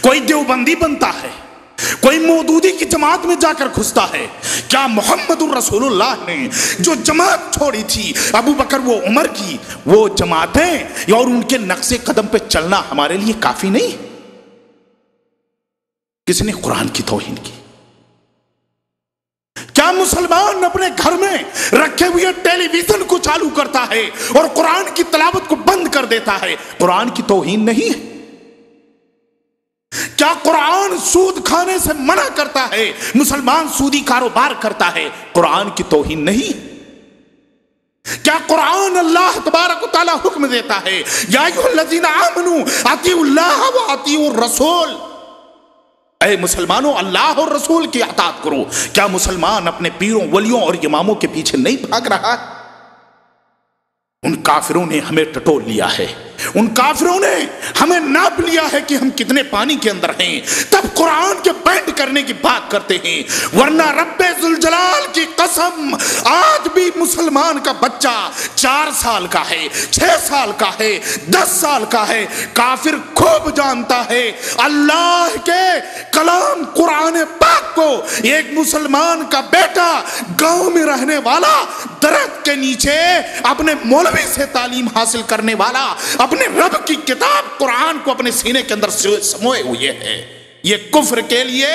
کوئی دیوبندی بنتا ہے، کوئی مودودی کی جماعت میں جا کر گھستا ہے۔ کیا محمد الرسول اللہ نے جو جماعت چھوڑی تھی ابو بکر و عمر کی، وہ جماعتیں اور ان کے نقش قدم پہ چلنا ہمارے لیے کافی نہیں؟ کس نے قرآن کی توہین کی؟ کیا مسلمان اپنے گھر میں رکھے ہوئے ٹیلی ویژن کو چالو کرتا ہے اور قرآن کی تلاوت کو بند کر دیتا ہے؟ قرآن کی توہین نہیں ہے؟ کیا قرآن سود کھانے سے منع کرتا ہے، مسلمان سودی کاروبار کرتا ہے؟ قرآن کی توہین نہیں؟ کیا قرآن اللہ تبارک و تعالیٰ حکم دیتا ہے یا ایھا الذین آمنوا اطیعوا اللہ و اطیعوا الرسول، اے مسلمانوں اللہ اور رسول کی اطاعت کرو؟ کیا مسلمان اپنے پیروں ولیوں اور اماموں کے پیچھے نہیں بھاگ رہا؟ ان کافروں نے ہمیں ٹٹول لیا ہے، ان کافروں نے ہمیں ناپ لیا ہے کہ ہم کتنے پانی کے اندر ہیں، تب قرآن کے بینڈ کرنے کی بات کرتے ہیں۔ ورنہ رب ذوالجلال کی قسم آج بھی مسلمان کا بچہ 4 سال کا ہے، 6 سال کا ہے، 10 سال کا ہے، کافر خوب جانتا ہے اللہ کے کلام قرآن پاک کو ایک مسلمان کا بیٹا گاؤں میں رہنے والا درخت کے نیچے اپنے مولوی سے تعلیم حاصل کرنے والا اپنے رب کی کتاب قرآن کو اپنے سینے کے اندر سموئے ہوئے ہے۔ یہ کفر کے لیے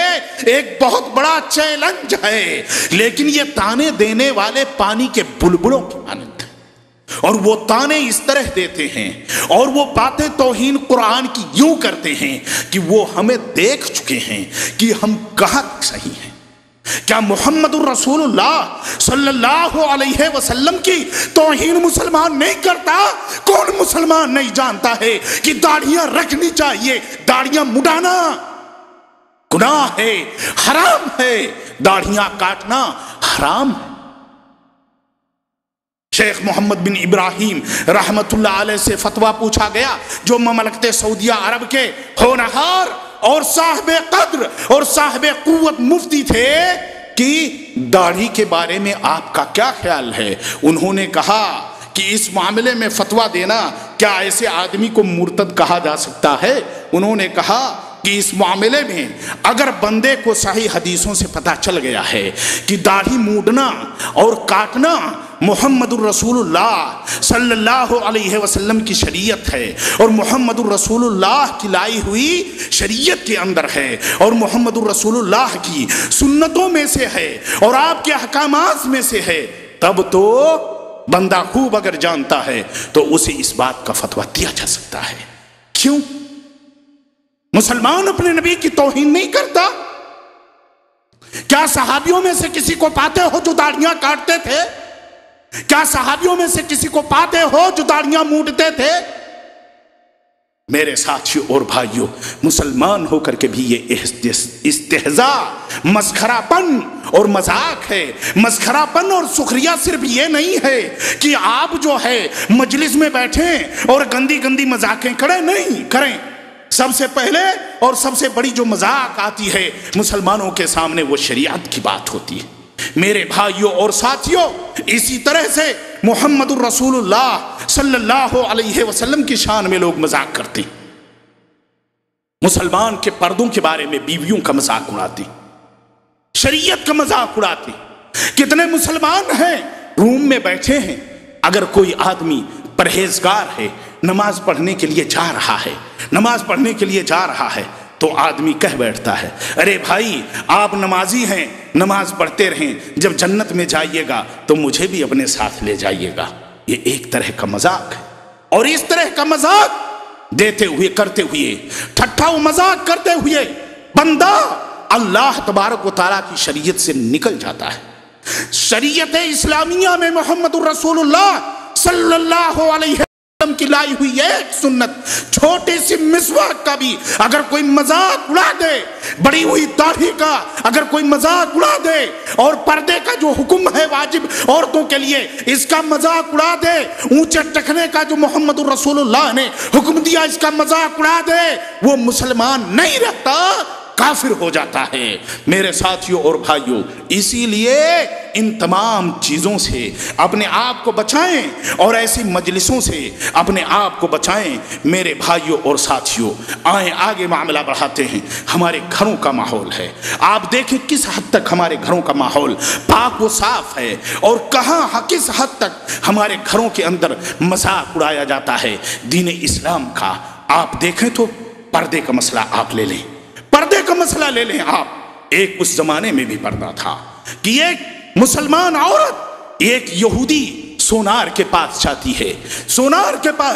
ایک بہت بڑا چیلنج ہے، لیکن یہ تانے دینے والے پانی کے بلبلوں کی مانند ہیں، اور وہ تانے اس طرح دیتے ہیں اور وہ باتیں توہین قرآن کی یوں کرتے ہیں کہ وہ ہمیں دیکھ چکے ہیں کہ ہم کہاں صحیح ہیں۔ کیا محمد الرسول اللہ صلی اللہ علیہ وسلم کی توہین مسلمان نہیں کرتا؟ کون مسلمان نہیں جانتا ہے کہ داڑھیاں رکھنی چاہیے، داڑھیاں مڈانا گناہ ہے، حرام ہے، داڑھیاں کاٹنا حرام ہے۔ شیخ محمد بن ابراہیم رحمت اللہ علیہ سے فتویٰ پوچھا گیا، جو مملکت سعودیہ عرب کے ہونہار اور صاحب قدر اور صاحب قوت مفتی تھے، کہ داڑھی کے بارے میں آپ کا کیا خیال ہے؟ انہوں نے کہا کہ اس معاملے میں فتویٰ دینا، کیا ایسے آدمی کو مرتد کہا جا سکتا ہے؟ انہوں نے کہا کہ اس معاملے میں اگر بندے کو صحیح حدیثوں سے پتہ چل گیا ہے کہ داڑھی موڑنا اور کاٹنا محمد الرسول اللہ صلی اللہ علیہ وسلم کی شریعت ہے اور محمد الرسول اللہ کی لائی ہوئی شریعت کے اندر ہے اور محمد الرسول اللہ کی سنتوں میں سے ہے اور آپ کے احکامات میں سے ہے، تب تو بندہ خوب اگر جانتا ہے تو اسے اس بات کا فتویٰ دیا جا سکتا ہے۔ کیوں؟ مسلمان اپنے نبی کی توہین نہیں کرتا؟ کیا صحابیوں میں سے کسی کو پاتے ہو جو داڑھیاں کاٹتے تھے؟ کیا صحابیوں میں سے کسی کو پاتے ہو جو داڑھیاں مونڈتے تھے؟ میرے ساتھیوں اور بھائیوں، مسلمان ہو کر کے بھی یہ استہزاء، مسخرہ پن اور مذاق ہے۔ مسخرہ پن اور سخریہ صرف یہ نہیں ہے کہ آپ جو ہے مجلس میں بیٹھیں اور گندی گندی مذاقیں کریں۔ سب سے پہلے اور سب سے بڑی جو مذاق آتی ہے مسلمانوں کے سامنے وہ شریعت کی بات ہوتی ہے۔ میرے بھائیوں اور ساتھیوں، اسی طرح سے محمد الرسول اللہ صلی اللہ علیہ وسلم کی شان میں لوگ مذاق کرتے ہیں۔ مسلمان کے پردوں کے بارے میں بیویوں کا مذاق اڑاتے، شریعت کا مذاق اڑاتے۔ کتنے مسلمان ہیں روم میں بیٹھے ہیں، اگر کوئی آدمی پرہیزگار ہے، نماز پڑھنے کے لیے جا رہا ہے تو آدمی کہہ بیٹھتا ہے، ارے بھائی آپ نمازی ہیں، نماز پڑھتے رہیں، جب جنت میں جائیے گا تو مجھے بھی اپنے ساتھ لے جائیے گا۔ یہ ایک طرح کا مذاق ہے، اور اس طرح کا مذاق کرتے ہوئے ٹھٹھا و مذاق کرتے ہوئے بندہ اللہ تبارک و تعالیٰ کی شریعت سے نکل جاتا ہے۔ شریعت اسلامیہ میں محمد الرسول اللہ صلی اللہ علیہ وسلم کی لائی ہوئی ایک سنت، چھوٹی سی مسواک کا بھی اگر کوئی مذاق اڑا دے، بڑی ہوئی داڑھی کا اگر کوئی مذاق اڑا دے، اور پردے کا جو حکم ہے واجب عورتوں کے لیے اس کا مذاق اڑا دے، اونچے ٹکنے کا جو محمد الرسول اللہ نے حکم دیا اس کا مذاق اڑا دے، وہ مسلمان نہیں رہتا، کافر ہو جاتا ہے۔ میرے ساتھیوں اور بھائیوں، اسی لیے ان تمام چیزوں سے اپنے آپ کو بچائیں اور ایسی مجلسوں سے اپنے آپ کو بچائیں۔ میرے بھائیوں اور ساتھیوں، آئیں آگے معاملہ بڑھاتے ہیں۔ ہمارے گھروں کا ماحول ہے، آپ دیکھیں کس حد تک ہمارے گھروں کا ماحول پاک و صاف ہے، اور کس حد تک ہمارے گھروں کے اندر مذاق اڑایا جاتا ہے دین اسلام کا۔ آپ دیکھیں تو پردے کا مسئلہ آپ لے لیں، آپ ایک اس زمانے میں بھی پردہ تھا کہ ایک مسلمان عورت ایک یہودی سونار کے پاس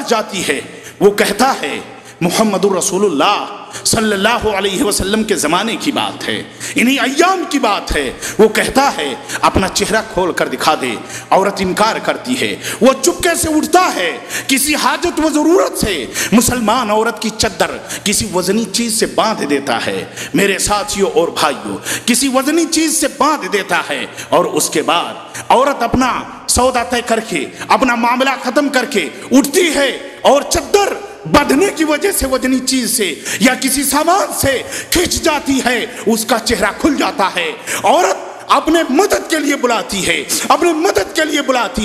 جاتی ہے، وہ کہتا ہے محمد الرسول اللہ صلی اللہ علیہ وسلم کے زمانے کی بات ہے، انہی ایام کی بات ہے، وہ کہتا ہے اپنا چہرہ کھول کر دکھا دے، عورت انکار کرتی ہے، وہ چپکے سے اٹھتا ہے، کسی حاجت و ضرورت سے مسلمان عورت کی چادر کسی وزنی چیز سے باندھ دیتا ہے۔ میرے ساتھیوں اور بھائیوں، کسی وزنی چیز سے باندھ دیتا ہے، اور اس کے بعد عورت اپنا سودا طے کر کے اپنا معاملہ ختم کر کے اٹھتی ہے، اور چادر بدھنے کی وجہ سے وزنی چیز سے یا کسی سامان سے کھنچ جاتی ہے، اس کا چہرہ کھل جاتا ہے، عورت اپنے مدد کے لیے بلاتی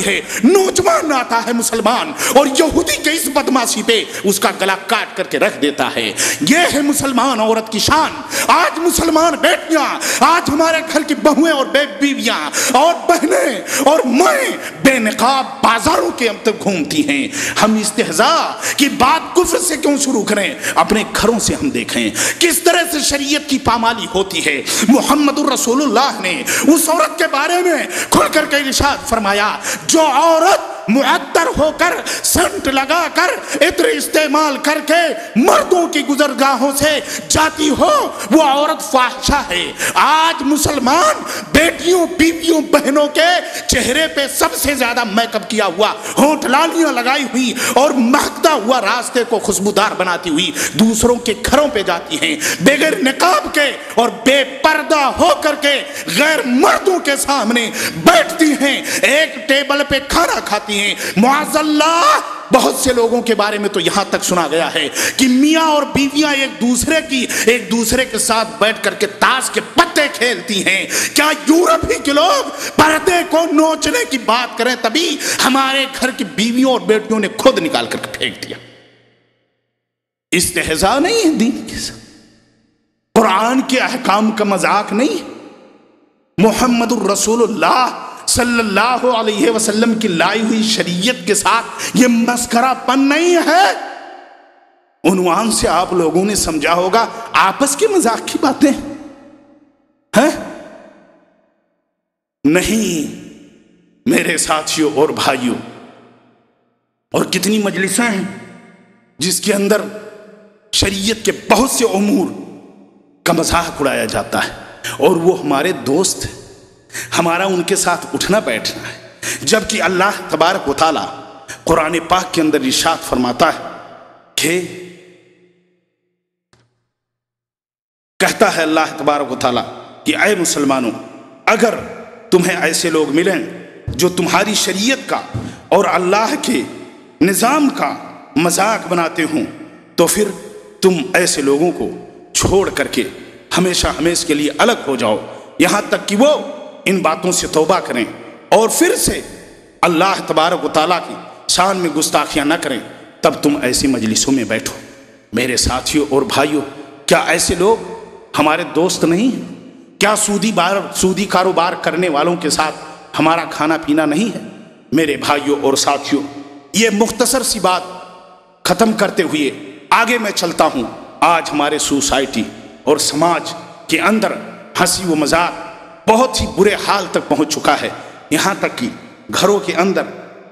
ہے، نوجوان آتا ہے مسلمان اور یہودی کے اس بدماشی پہ اس کا گلا کاٹ کر کے رکھ دیتا ہے۔ یہ ہے مسلمان عورت کی شان۔ آج مسلمان بیٹیاں، آج ہمارے گھر کی بہویں اور بیویاں اور بہنیں اور مائیں بے نقاب بازاروں کے اندر گھومتی ہیں۔ ہم استہزاء کی بات کفر سے کیوں شروع کریں؟ اپنے گھروں سے ہم دیکھیں کس طرح سے شریعت کی پامالی ہوتی ہے۔ محمد الرسول اللہ نے اس عورت کے بارے میں کھل کر کے ارشاد فرمایا، جو عورت معطر ہو کر، سنٹ لگا کر، عطر استعمال کر کے مردوں کی گزرگاہوں سے جاتی ہو، وہ عورت فاحشہ ہے۔ آج مسلمان بیٹیوں، بیویوں، بہنوں کے چہرے پہ سب سے زیادہ میک اپ کیا ہوا، ہونٹ لالیاں لگائی ہوئی اور مہکتا ہوا راستے کو خوشبودار بناتی ہوئی دوسروں کے گھروں پہ جاتی ہیں، بغیر نقاب کے اور بے پردہ ہو کر کے غیر مردوں کے سامنے بیٹھتی ہیں، ایک ٹیبل پہ کھانا کھاتی ہیں۔ معاذ اللہ، بہت سے لوگوں کے بارے میں تو یہاں تک سنا گیا ہے کہ میاں اور بیویاں ایک دوسرے کے ساتھ بیٹھ کر کے تاش کے پتے کھیلتی ہیں۔ کیا یورپ ہی کے لوگ پردے کو نوچنے کی بات کریں؟ تبھی ہمارے گھر کی بیویوں اور بیٹیوں نے خود نکال کر کے پھینک دیا۔ استہزاء نہیں ہے دین کے ساتھ، قرآن کے احکام کا مذاق نہیں، محمد الرسول اللہ صلی اللہ علیہ وسلم کی لائی ہوئی شریعت کے ساتھ یہ مسخرہ پن نہیں ہے۔ عنوان سے آپ لوگوں نے سمجھا ہوگا آپس کے مذاق کی باتیں ہیں؟ نہیں میرے ساتھیوں اور بھائیوں، اور کتنی مجلسیں ہیں جس کے اندر شریعت کے بہت سے امور کا مذاق اڑایا جاتا ہے، اور وہ ہمارے دوست ہیں، ہمارا ان کے ساتھ اٹھنا بیٹھنا ہے، جبکہ اللہ تبارک و تعالیٰ قرآن پاک کے اندر ارشاد فرماتا ہے کہ کہتا ہے اللہ تبارک و تعالیٰ کہ اے مسلمانوں، اگر تمہیں ایسے لوگ ملیں جو تمہاری شریعت کا اور اللہ کے نظام کا مذاق بناتے ہوں تو پھر تم ایسے لوگوں کو چھوڑ کر کے ہمیشہ ہمیشہ کے لیے الگ ہو جاؤ، یہاں تک کہ وہ ان باتوں سے توبہ کریں اور پھر سے اللہ تبارک و تعالیٰ کی شان میں گستاخیاں نہ کریں، تب تم ایسی مجلسوں میں بیٹھو۔ میرے ساتھیوں اور بھائیوں، کیا ایسے لوگ ہمارے دوست نہیں ہیں؟ کیا سودی کاروبار کرنے والوں کے ساتھ ہمارا کھانا پینا نہیں ہے؟ میرے بھائیوں اور ساتھیوں، یہ مختصر سی بات ختم کرتے ہوئے آگے میں چلتا ہوں۔ آج ہمارے سوسائٹی اور سماج کے اندر ہنسی و مذاق بہت ہی برے حال تک پہنچ چکا ہے، یہاں تک کہ گھروں کے اندر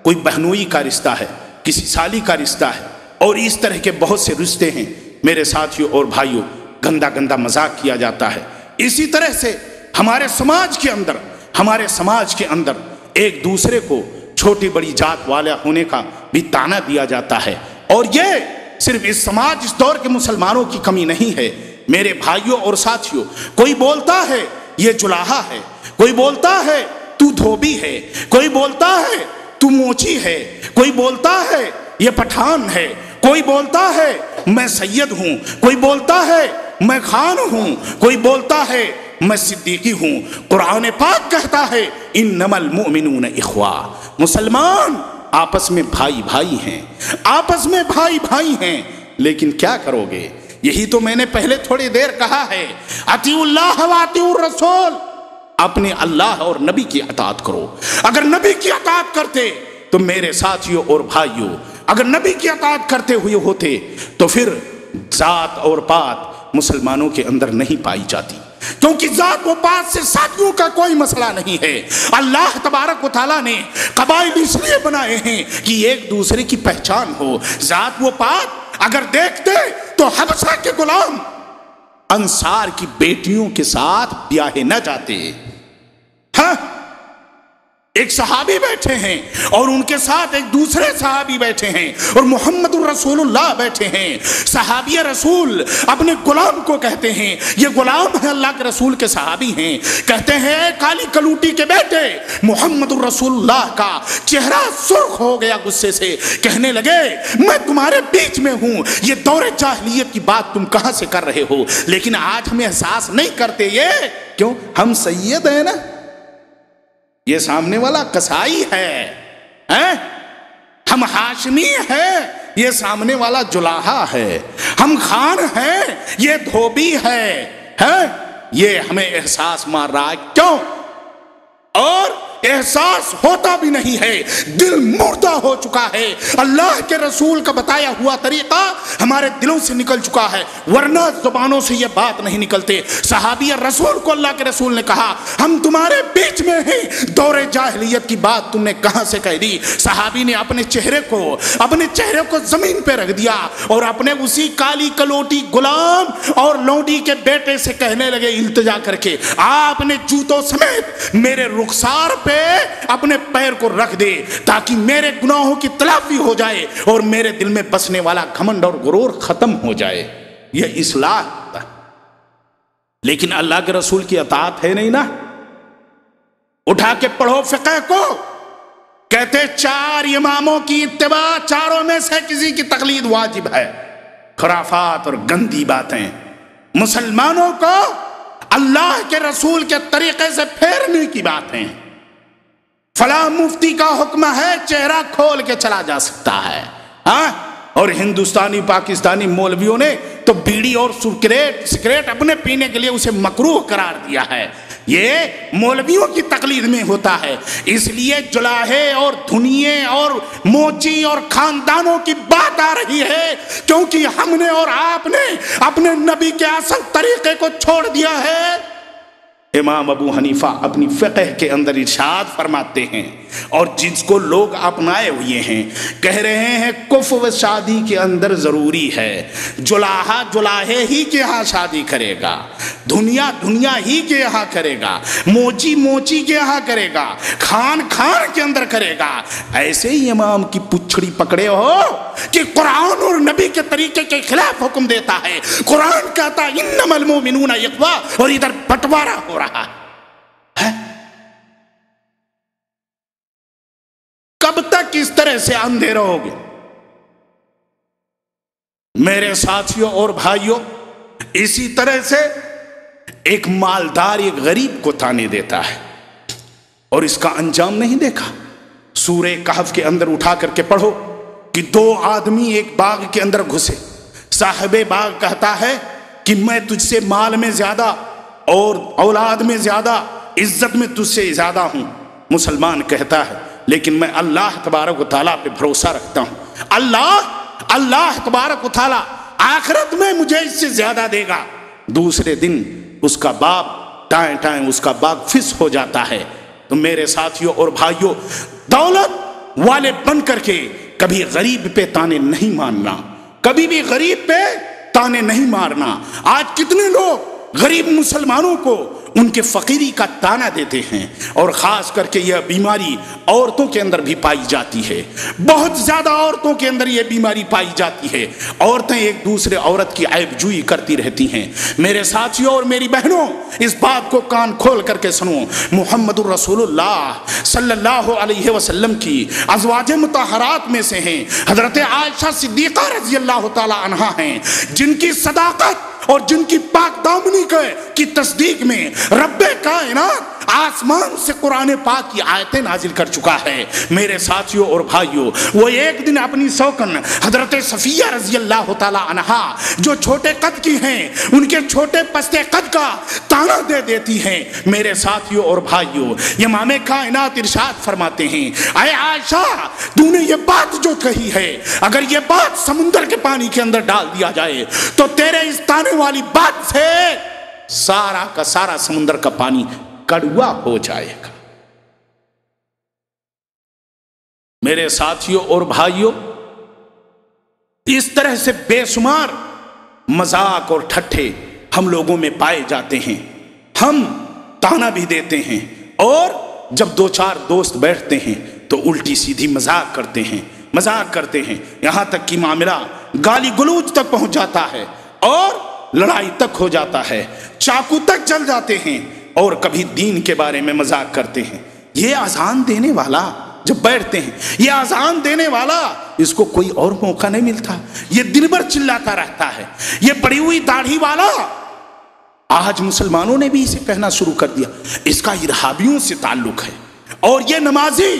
کوئی بہنوئی کا رشتہ ہے، کسی سالی کا رشتہ ہے، اور اس طرح کے بہت سے رشتے ہیں میرے ساتھیوں اور بھائیوں، گندا گندا مذاق کیا جاتا ہے۔ اسی طرح سے ہمارے سماج کے اندر ایک دوسرے کو چھوٹی بڑی ذات والا ہونے کا بھی طعنہ دیا جاتا ہے، اور یہ صرف اس دور کے مسلمانوں کی کمی نہیں ہے میرے بھائیوں اور ساتھیوں۔ کوئی بولتا ہے یہ جلاہا ہے، کوئی بولتا ہے تو دھوبی ہے، کوئی بولتا ہے تو موچی ہے، کوئی بولتا ہے یہ پٹھان ہے، کوئی بولتا ہے میں سید ہوں، کوئی بولتا ہے میں خان ہوں، کوئی بولتا ہے میں صدیقی ہوں۔ قرآن پاک کہتا ہے انما المؤمنون اخوہ، مسلمان آپس میں بھائی بھائی ہیں، آپس میں بھائی بھائی ہیں، لیکن کیا کرو گے؟ یہی تو میں نے پہلے تھوڑی دیر کہا ہے، اطیعوا اللہ و اطیعوا الرسول، اپنے اللہ اور نبی کی اطاعت کرو۔ اگر نبی کی اطاعت کرتے تو میرے ساتھیوں اور بھائیوں، اگر نبی کی اطاعت کرتے ہوئے ہوتے تو پھر ذات اور پات مسلمانوں کے اندر نہیں پائی جاتی، کیونکہ ذات و پات سے ساتھیوں کا کوئی مسئلہ نہیں ہے۔ اللہ تبارک و تعالیٰ نے قبائل اس لیے بنائے ہیں کہ ایک دوسرے کی پہچان ہو۔ ذات و پات اگر دیکھتے تو حبشہ کے غلام انصار کی بیٹیوں کے ساتھ بیاہے نہ جاتے۔ ہاں، ایک صحابی بیٹھے ہیں اور ان کے ساتھ ایک دوسرے صحابی بیٹھے ہیں اور محمد الرسول اللہ بیٹھے ہیں۔ صحابی رسول اپنے غلام کو کہتے ہیں، یہ غلام ہے اللہ کے رسول کے صحابی ہیں، کہتے ہیں اے کالی کلوٹی کے بیٹے، محمد الرسول اللہ کا چہرہ سرخ ہو گیا غصے سے، کہنے لگے میں تمہارے بیچ میں ہوں، یہ دور جاہلیت کی بات تم کہاں سے کر رہے ہو؟ لیکن آج ہمیں احساس نہیں کرتے، یہ کیوں؟ ہم سید ہیں نا، یہ سامنے والا قصائی ہے، ہم ہاشمی ہیں، یہ سامنے والا جلاہا ہے، ہم خان ہیں، یہ دھوبی ہے، یہ ہمیں احساس مار رہا ہے، کیوں؟ اور احساس ہوتا بھی نہیں ہے، دل مردہ ہو چکا ہے۔ اللہ کے رسول کا بتایا ہوا طریقہ ہمارے دلوں سے نکل چکا ہے، ورنہ زبانوں سے یہ بات نہیں نکلتے۔ صحابی رسول کو اللہ کے رسول نے کہا ہم تمہارے بیچ میں ہیں، دور جاہلیت کی بات تم نے کہاں سے کہہ دی؟ صحابی نے اپنے چہرے کو زمین پہ رکھ دیا اور اپنے اسی کالی کلوٹی غلام اور لونڈی کے بیٹے سے کہنے لگے التجا کر کے، آپ نے جوتوں سمیت میرے رخسار پہ اپنے پیر کو رکھ دے تاکہ میرے گناہوں کی تلافی ہو جائے اور میرے دل میں بسنے والا گھمنڈ اور غرور ختم ہو جائے۔ یہ اصلاح تھا، لیکن اللہ کے رسول کی اطاعت ہے نہیں نا۔ اٹھا کے پڑھو فقہ کو، کہتے 4 اماموں کی اتباع، چاروں میں سے کسی کی تقلید واجب ہے۔ خرافات اور گندی باتیں مسلمانوں کو اللہ کے رسول کے طریقے سے پھیرنے کی باتیں۔ فلاں مفتی کا حکم ہے، چہرہ کھول کے چلا جا سکتا ہے، ہاں؟ اور ہندوستانی پاکستانی مولویوں نے تو بیڑی اور سگریٹ اپنے پینے کے لیے اسے مکروہ قرار دیا ہے۔ یہ مولویوں کی تقلید میں ہوتا ہے، اس لیے جلاہے اور دھنیے اور موچی اور خاندانوں کی بات آ رہی ہے، کیونکہ ہم نے اور آپ نے اپنے نبی کے اصل طریقے کو چھوڑ دیا ہے۔ امام ابو حنیفہ اپنی فقہ کے اندر ارشاد فرماتے ہیں، اور جس کو لوگ اپنائے ہوئے ہیں، کہہ رہے ہیں کفو شادی کے اندر ضروری ہے، جلاہا جلاہے ہی کے ہاں شادی کرے گا، دنیا دنیا ہی کے یہاں کرے گا، موچی موچی کے یہاں کرے گا، خان خان کے اندر کرے گا۔ ایسے ہی امام کی پچھڑی پکڑے ہو کہ قرآن اور نبی کے طریقے کے خلاف حکم دیتا ہے۔ قرآن کہتا انما المؤمنون اخوہ، اور ادھر بٹوارا ہو رہا ہے۔ کب تک اس طرح سے اندھے رہو گے؟ میرے ساتھیوں اور بھائیوں، اسی طرح سے ایک مالدار ایک غریب کو تانے دیتا ہے اور اس کا انجام نہیں دیکھا۔ سورہ کہف کے اندر اٹھا کر کے پڑھو کہ 2 آدمی ایک باغ کے اندر گھسے، صاحب باغ کہتا ہے کہ میں تجھ سے مال میں زیادہ اور اولاد میں زیادہ، عزت میں تجھ سے زیادہ ہوں۔ مسلمان کہتا ہے لیکن میں اللہ تبارک و تعالیٰ پہ بھروسہ رکھتا ہوں، اللہ تبارک و تعالیٰ آخرت میں مجھے اس سے زیادہ دے گا۔ دوسرے دن اس کا باپ ٹائم اس کا باغ فس ہو جاتا ہے۔ تو میرے ساتھیوں اور بھائیوں، دولت والے بن کر کے کبھی غریب پہ تانے نہیں مارنا، کبھی بھی غریب پہ تانے نہیں مارنا۔ آج کتنے لوگ غریب مسلمانوں کو ان کے فقیری کا تانا دیتے ہیں، اور خاص کر کے یہ بیماری عورتوں کے اندر بھی پائی جاتی ہے، بہت زیادہ عورتوں کے اندر یہ بیماری پائی جاتی ہے۔ عورتیں ایک دوسرے عورت کی عیب جوئی کرتی رہتی ہیں۔ میرے ساتھیوں اور میری بہنوں، اس بات کو کان کھول کر کے سنو، محمد الرسول اللہ صلی اللہ علیہ وسلم کی ازواج مطہرات میں سے ہیں حضرت عائشہ صدیقہ رضی اللہ تعالی عنہا ہیں، جن کی صداقت اور جن کی پاک دامنی کی تصدیق میں رب کائنات آسمان سے قرآن پاک کی آیتیں نازل کر چکا ہے۔ میرے ساتھیوں اور بھائیوں، وہ ایک دن اپنی سوکن حضرت صفیہ رضی اللہ تعالی عنہا جو چھوٹے قد کی ہیں، ان کے چھوٹے پستے قد کا تانا دے دیتی ہیں۔ میرے ساتھیوں اور بھائیوں، امام کائنات ارشاد فرماتے ہیں، اے عائشہ، تو نے یہ بات جو کہی ہے، اگر یہ بات سمندر کے پانی کے اندر ڈال دیا جائے تو تیرے اس تانے والی بات سے سارا کا سارا سمندر کا پانی کڑوا ہو جائے گا۔ میرے ساتھیوں اور بھائیوں، اس طرح سے بے شمار مذاق اور ٹھٹھے ہم لوگوں میں پائے جاتے ہیں۔ ہم تانا بھی دیتے ہیں، اور جب 2-4 دوست بیٹھتے ہیں تو الٹی سیدھی مذاق کرتے ہیں، یہاں تک کہ معاملہ گالی گلوچ تک پہنچ جاتا ہے، اور لڑائی تک ہو جاتا ہے، چاقو تک جل جاتے ہیں، اور کبھی دین کے بارے میں مذاق کرتے ہیں۔ یہ اذان دینے والا جب بیٹھتے ہیں، یہ اذان دینے والا، اس کو کوئی اور موقع نہیں ملتا، یہ دن بھر چلاتا رہتا ہے۔ یہ بڑی ہوئی داڑھی والا، آج مسلمانوں نے بھی اسے کہنا شروع کر دیا، اس کا ارہابیوں سے تعلق ہے، اور یہ نمازی،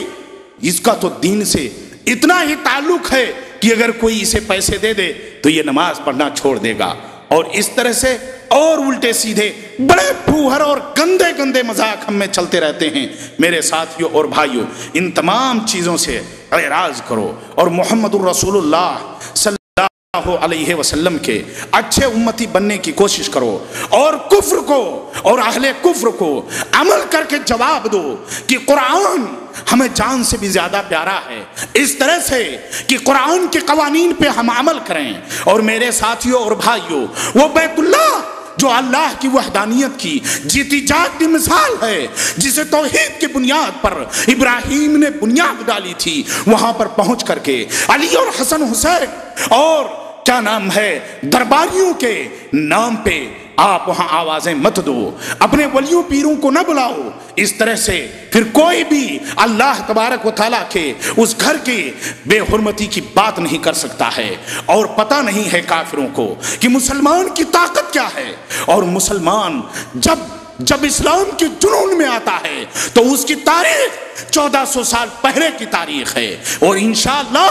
اس کا تو دین سے اتنا ہی تعلق ہے کہ اگر کوئی اسے پیسے دے دے تو یہ نماز پڑھنا چھوڑ دے گا۔ اور اس طرح سے اور الٹے سیدھے بڑے پھوہر اور گندے گندے مذاق ہم میں چلتے رہتے ہیں۔ میرے ساتھیوں اور بھائیوں، ان تمام چیزوں سے اعراض کرو، اور محمد الرسول اللہ صلی اللہ علیہ وسلم کے اچھے امتی بننے کی کوشش کرو، اور کفر کو اور اہل کفر کو عمل کر کے جواب دو کہ قرآن ہمیں جان سے بھی زیادہ پیارا ہے، اس طرح سے کہ قرآن کے قوانین پہ ہم عمل کریں۔ اور میرے ساتھیوں اور بھائیوں، وہ بیت اللہ جو اللہ کی وحدانیت کی جیتی جاگتی مثال ہے، جسے توحید کی بنیاد پر ابراہیم نے بنیاد ڈالی تھی، وہاں پر پہنچ کر کے علی اور حسن حسین اور کیا نام ہے درباریوں کے نام پہ آپ وہاں آوازیں مت دو، اپنے ولیوں پیروں کو نہ بلاؤ۔ اس طرح سے پھر کوئی بھی اللہ تبارک و تعالیٰ کے اس گھر کی بے حرمتی کی بات نہیں کر سکتا ہے۔ اور پتہ نہیں ہے کافروں کو کہ مسلمان کی طاقت کیا ہے، اور مسلمان جب اسلام کے جنون میں آتا ہے تو اس کی تاریخ 1400 سال پہلے کی تاریخ ہے، اور انشاءاللہ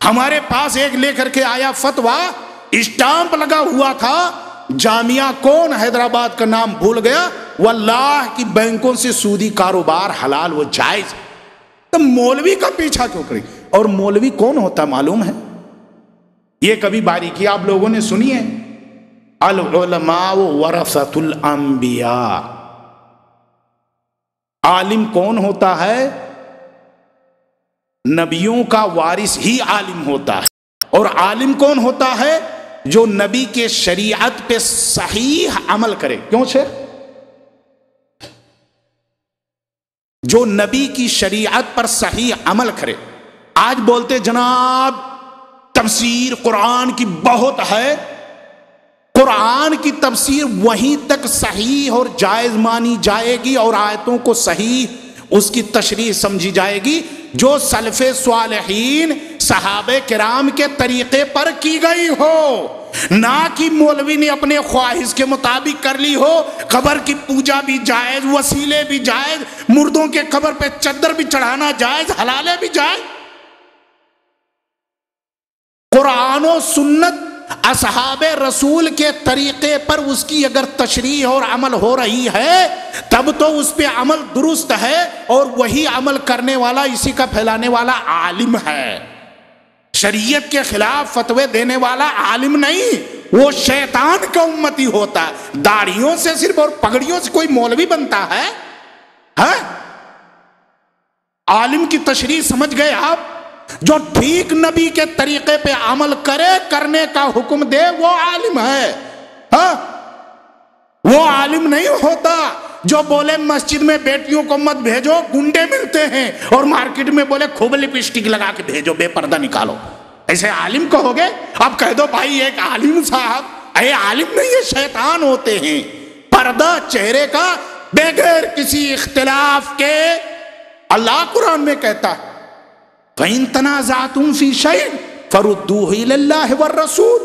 ہمارے پاس ایک لے کر کے آیا فتویٰ، اسٹامپ لگا ہوا تھا، جامعہ کون حیدرآباد کا نام بھول گیا، واللہ کی بینکوں سے سودی کاروبار حلال و جائز. تو مولوی کا پیچھا کیوں کریں؟ اور مولوی کون ہوتا معلوم ہے؟ یہ کبھی باریکی آپ لوگوں نے سنی ہے؟ العلماء ورثۃ الانبیاء. عالم کون ہوتا ہے؟ نبیوں کا وارث ہی عالم ہوتا ہے. اور عالم کون ہوتا ہے؟ جو نبی کے شریعت پہ صحیح عمل کرے. کیوں شیخ؟ جو نبی کی شریعت پر صحیح عمل کرے. آج بولتے جناب تفسیر قرآن کی بہت ہے، قرآن کی تفسیر وہیں تک صحیح اور جائز مانی جائے گی اور آیتوں کو صحیح اس کی تشریح سمجھی جائے گی جو سلف صالحین صحابہ کرام کے طریقے پر کی گئی ہو، نہ کہ مولوی نے اپنے خواہش کے مطابق کر لی ہو. قبر کی پوجا بھی جائز، وسیلے بھی جائز، مردوں کے قبر پہ چادر بھی چڑھانا جائز، حلالے بھی جائز. قرآن و سنت اصحاب رسول کے طریقے پر اس کی اگر تشریح اور عمل ہو رہی ہے تب تو اس پہ عمل درست ہے، اور وہی عمل کرنے والا، اسی کا پھیلانے والا عالم ہے. شریعت کے خلاف فتوے دینے والا عالم نہیں، وہ شیطان کا امتی ہوتا ہے. داڑھیوں سے صرف اور پگڑیوں سے کوئی مولوی بنتا ہے؟ عالم کی تشریح سمجھ گئے آپ؟ جو ٹھیک نبی کے طریقے پہ عمل کرے، کرنے کا حکم دے، وہ عالم ہے. وہ عالم نہیں ہوتا جو بولے مسجد میں بیٹیوں کو مت بھیجو، گنڈے ملتے ہیں، اور مارکیٹ میں بولے خوب لپسٹک لگا کے بھیجو، بے پردہ نکالو. ایسے عالم کہو گے؟ اب کہہ دو بھائی ایک عالم صاحب. اے عالم نہیں، یہ شیطان ہوتے ہیں. پردہ چہرے کا بغیر کسی اختلاف کے. اللہ قرآن میں کہتا ہے فَإِن تَنَازَعْتُمْ فِي شَيْءٍ فَرُدُّوهُ إِلَى اللَّهِ وَالرَّسُولِ.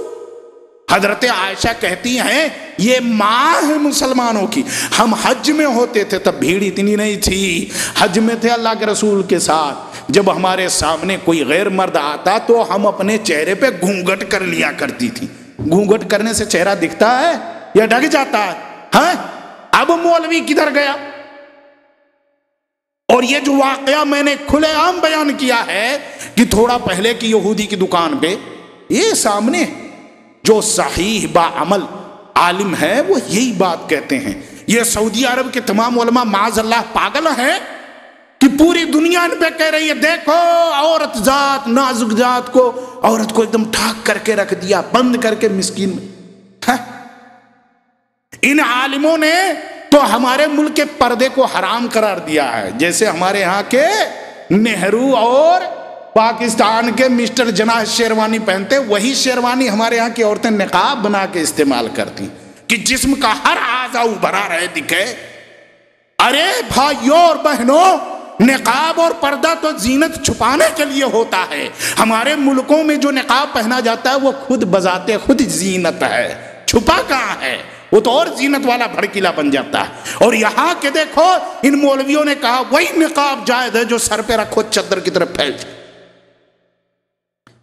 حضرت عائشہ کہتی ہیں یہ ماں ہے مسلمانوں کی. ہم حج میں ہوتے تھے تب بھیڑ اتنی نہیں تھی، حج میں تھے اللہ کے رسول کے ساتھ. جب ہمارے سامنے کوئی غیر مرد آتا تو ہم اپنے چہرے پہ گھونگھٹ کر لیا کرتی تھی. گھونگھٹ کرنے سے چہرہ دکھتا ہے یا ڈھک جاتا ہے؟ اب مولوی کدھر گیا؟ اور یہ جو واقعہ میں نے کھلے عام بیان کیا ہے کہ تھوڑا پہلے کی یہودی کی دکان پہ، یہ سامنے جو صحیح با عمل عالم ہے وہ یہی بات کہتے ہیں. یہ سعودی عرب کے تمام علماء معاذ اللہ پاگل ہیں کہ پوری دنیا ان پہ کہہ رہی ہے دیکھو عورت ذات، نازک ذات کو، عورت کو ایک دم ٹھاک کر کے رکھ دیا، بند کر کے مسکین میں. ان عالموں نے تو ہمارے ملک کے پردے کو حرام قرار دیا ہے. جیسے ہمارے یہاں کے نہرو اور پاکستان کے مسٹر جناح شیروانی پہنتے، وہی شیروانی ہمارے یہاں کی عورتیں نقاب بنا کے استعمال کرتی کہ جسم کا ہر اعضا ابھرا رہے دکھے. ارے بھائیوں اور بہنوں، نقاب اور پردہ تو زینت چھپانے کے لیے ہوتا ہے. ہمارے ملکوں میں جو نقاب پہنا جاتا ہے وہ خود بذات خود زینت ہے، چھپا کہاں ہے؟ وہ تو اور زینت والا بھڑکیلا بن جاتا ہے. اور یہاں کے دیکھو ان مولویوں نے کہا وہی نقاب جائز ہے جو سر پہ رکھو چادر کی طرف پھیل جائے،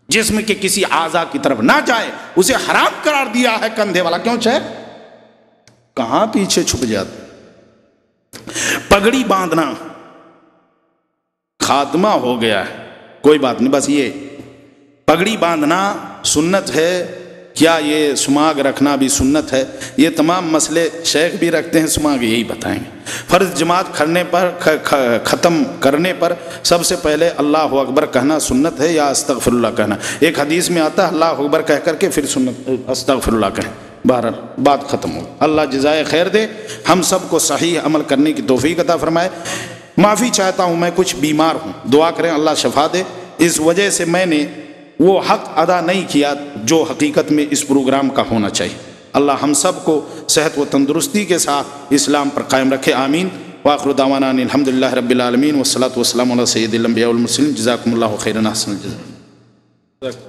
جسم کے کسی اعضا کی طرف نہ جائے، اسے حرام قرار دیا ہے. کندھے والا کیوں چاہے؟ کہاں پیچھے چھپ جاتے. پگڑی باندھنا خاتمہ ہو گیا ہے، کوئی بات نہیں، بس یہ پگڑی باندھنا سنت ہے. کیا یہ سماگ رکھنا بھی سنت ہے؟ یہ تمام مسئلے شیخ بھی رکھتے ہیں، سماگ یہی بتائیں گے. فرض جماعت کھڑنے پر ختم کرنے پر سب سے پہلے اللہ اکبر کہنا سنت ہے یا استغفر اللہ کہنا؟ ایک حدیث میں آتا ہے اللہ اکبر کہہ کر کے پھر سنت استغفر اللہ کہیں. بہرحال بات ختم ہو. اللہ جزائے خیر دے، ہم سب کو صحیح عمل کرنے کی توفیق عطا فرمائے. معافی چاہتا ہوں، میں کچھ بیمار ہوں، دعا کریں اللہ شفا دے. اس وجہ سے میں نے وہ حق ادا نہیں کیا جو حقیقت میں اس پروگرام کا ہونا چاہیے. اللہ ہم سب کو صحت و تندرستی کے ساتھ اسلام پر قائم رکھے، آمین. وآخر دعوانا الحمدللہ رب العالمین والصلاة والسلام علی سید الانبیاء والمرسلین. جزاکم اللہ خیرا، احسن الجزاء.